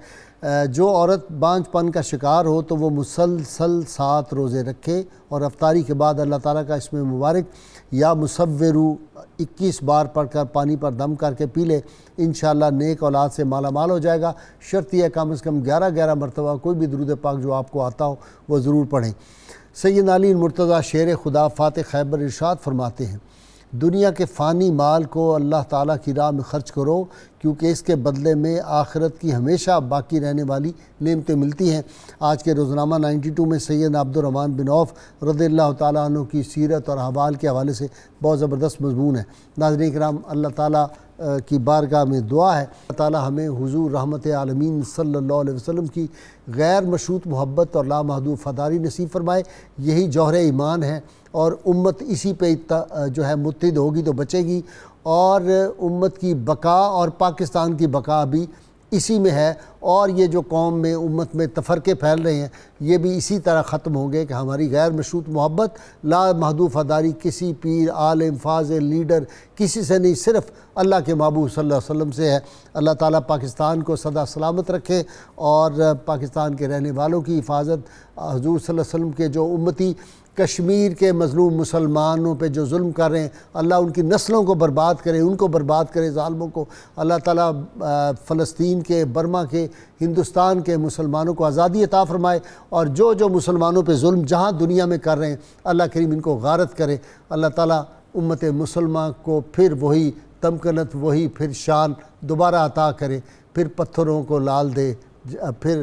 جو عورت بانجھ پن کا شکار ہو تو وہ مسلسل 7 روزے رکھے اور افطاری کے بعد اللہ تعالیٰ کا اسم مبارک یا مصورو 21 بار پڑھ کر پانی پر دم کر کے پی لے، انشاءاللہ نیک اولاد سے مالا مال ہو جائے گا. شرط یہ کم از کم 11 مرتبہ کوئی بھی درود پاک جو آپ کو آتا ہو وہ ضرور پڑھیں. سید علی مرتضیٰ شیر خدا فاتح خیبر ارشاد فرماتے ہیں دنیا کے فانی مال کو اللہ تعالیٰ کی راہ میں خرچ کرو کیونکہ اس کے بدلے میں آخرت کی ہمیشہ باقی رہنے والی نعمتیں ملتی ہیں. آج کے روزنامہ 92 میں سید عبد الرحمن بن عوف رضی اللہ تعالیٰ عنہ کی سیرت اور احوال کے حوالے سے بہت زبردست مضمون ہے. ناظرین کرام، اللہ تعالیٰ کی بارگاہ میں دعا ہے اللہ تعالی ہمیں حضور رحمت عالمین صلی اللہ علیہ وسلم کی غیر مشروط محبت اور لامحدود وفاداری نصیب فرمائے. یہی جوہر ایمان ہے اور امت اسی پہ جو ہے متحد ہوگی تو بچے گی، اور امت کی بقا اور پاکستان کی بقا بھی اسی میں ہے. اور یہ جو قوم میں امت میں تفرقے پھیل رہے ہیں یہ بھی اسی طرح ختم ہوں گے کہ ہماری غیر مشروط محبت لامحدود وفاداری کسی پیر، عالم، فاضل، لیڈر کسی سے نہیں، صرف اللہ کے محبوب صلی اللہ علیہ وسلم سے ہے. اللہ تعالیٰ پاکستان کو سدا سلامت رکھے اور پاکستان کے رہنے والوں کی حفاظت. حضور صلی اللہ علیہ وسلم کے جو امتی کشمیر کے مظلوم مسلمانوں پہ جو ظلم کر رہے ہیں اللہ ان کی نسلوں کو برباد کرے، ان کو برباد کرے ظالموں کو. اللہ تعالیٰ فلسطین کے، برما کے، ہندوستان کے مسلمانوں کو آزادی عطا فرمائے، اور جو مسلمانوں پہ ظلم جہاں دنیا میں کر رہے ہیں اللہ کریم ان کو غارت کرے. اللہ تعالیٰ امت مسلمہ کو پھر وہی تمکنت، وہی پھر شان دوبارہ عطا کرے، پھر پتھروں کو لال دے، پھر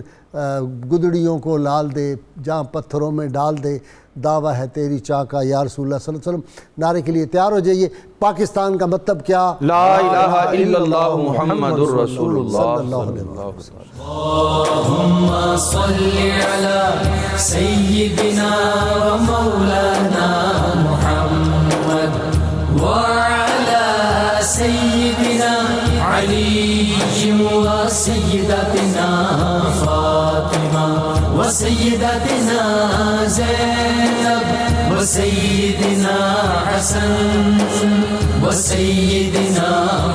گدڑیوں کو لال دے، جہاں پتھروں میں ڈال دے. دعویٰ ہے تیری چاکا یا رسول اللہ صلی اللہ علیہ وسلم. نعرے کے لیے تیار ہو جائیے. پاکستان کا مطلب کیا؟ لا الہ الا اللہ محمد رسول اللہ صلی اللہ علیہ وسلم. اللهم صل على سيدنا ومولانا محمد وعلى سيدنا علي وسيدتنا فاطمة وسيدتنا زينب وسيدنا حسن وسيدنا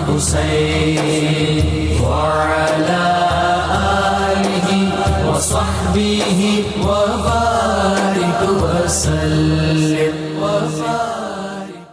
حسين وعلى آله وصحبه وبارك وسلم.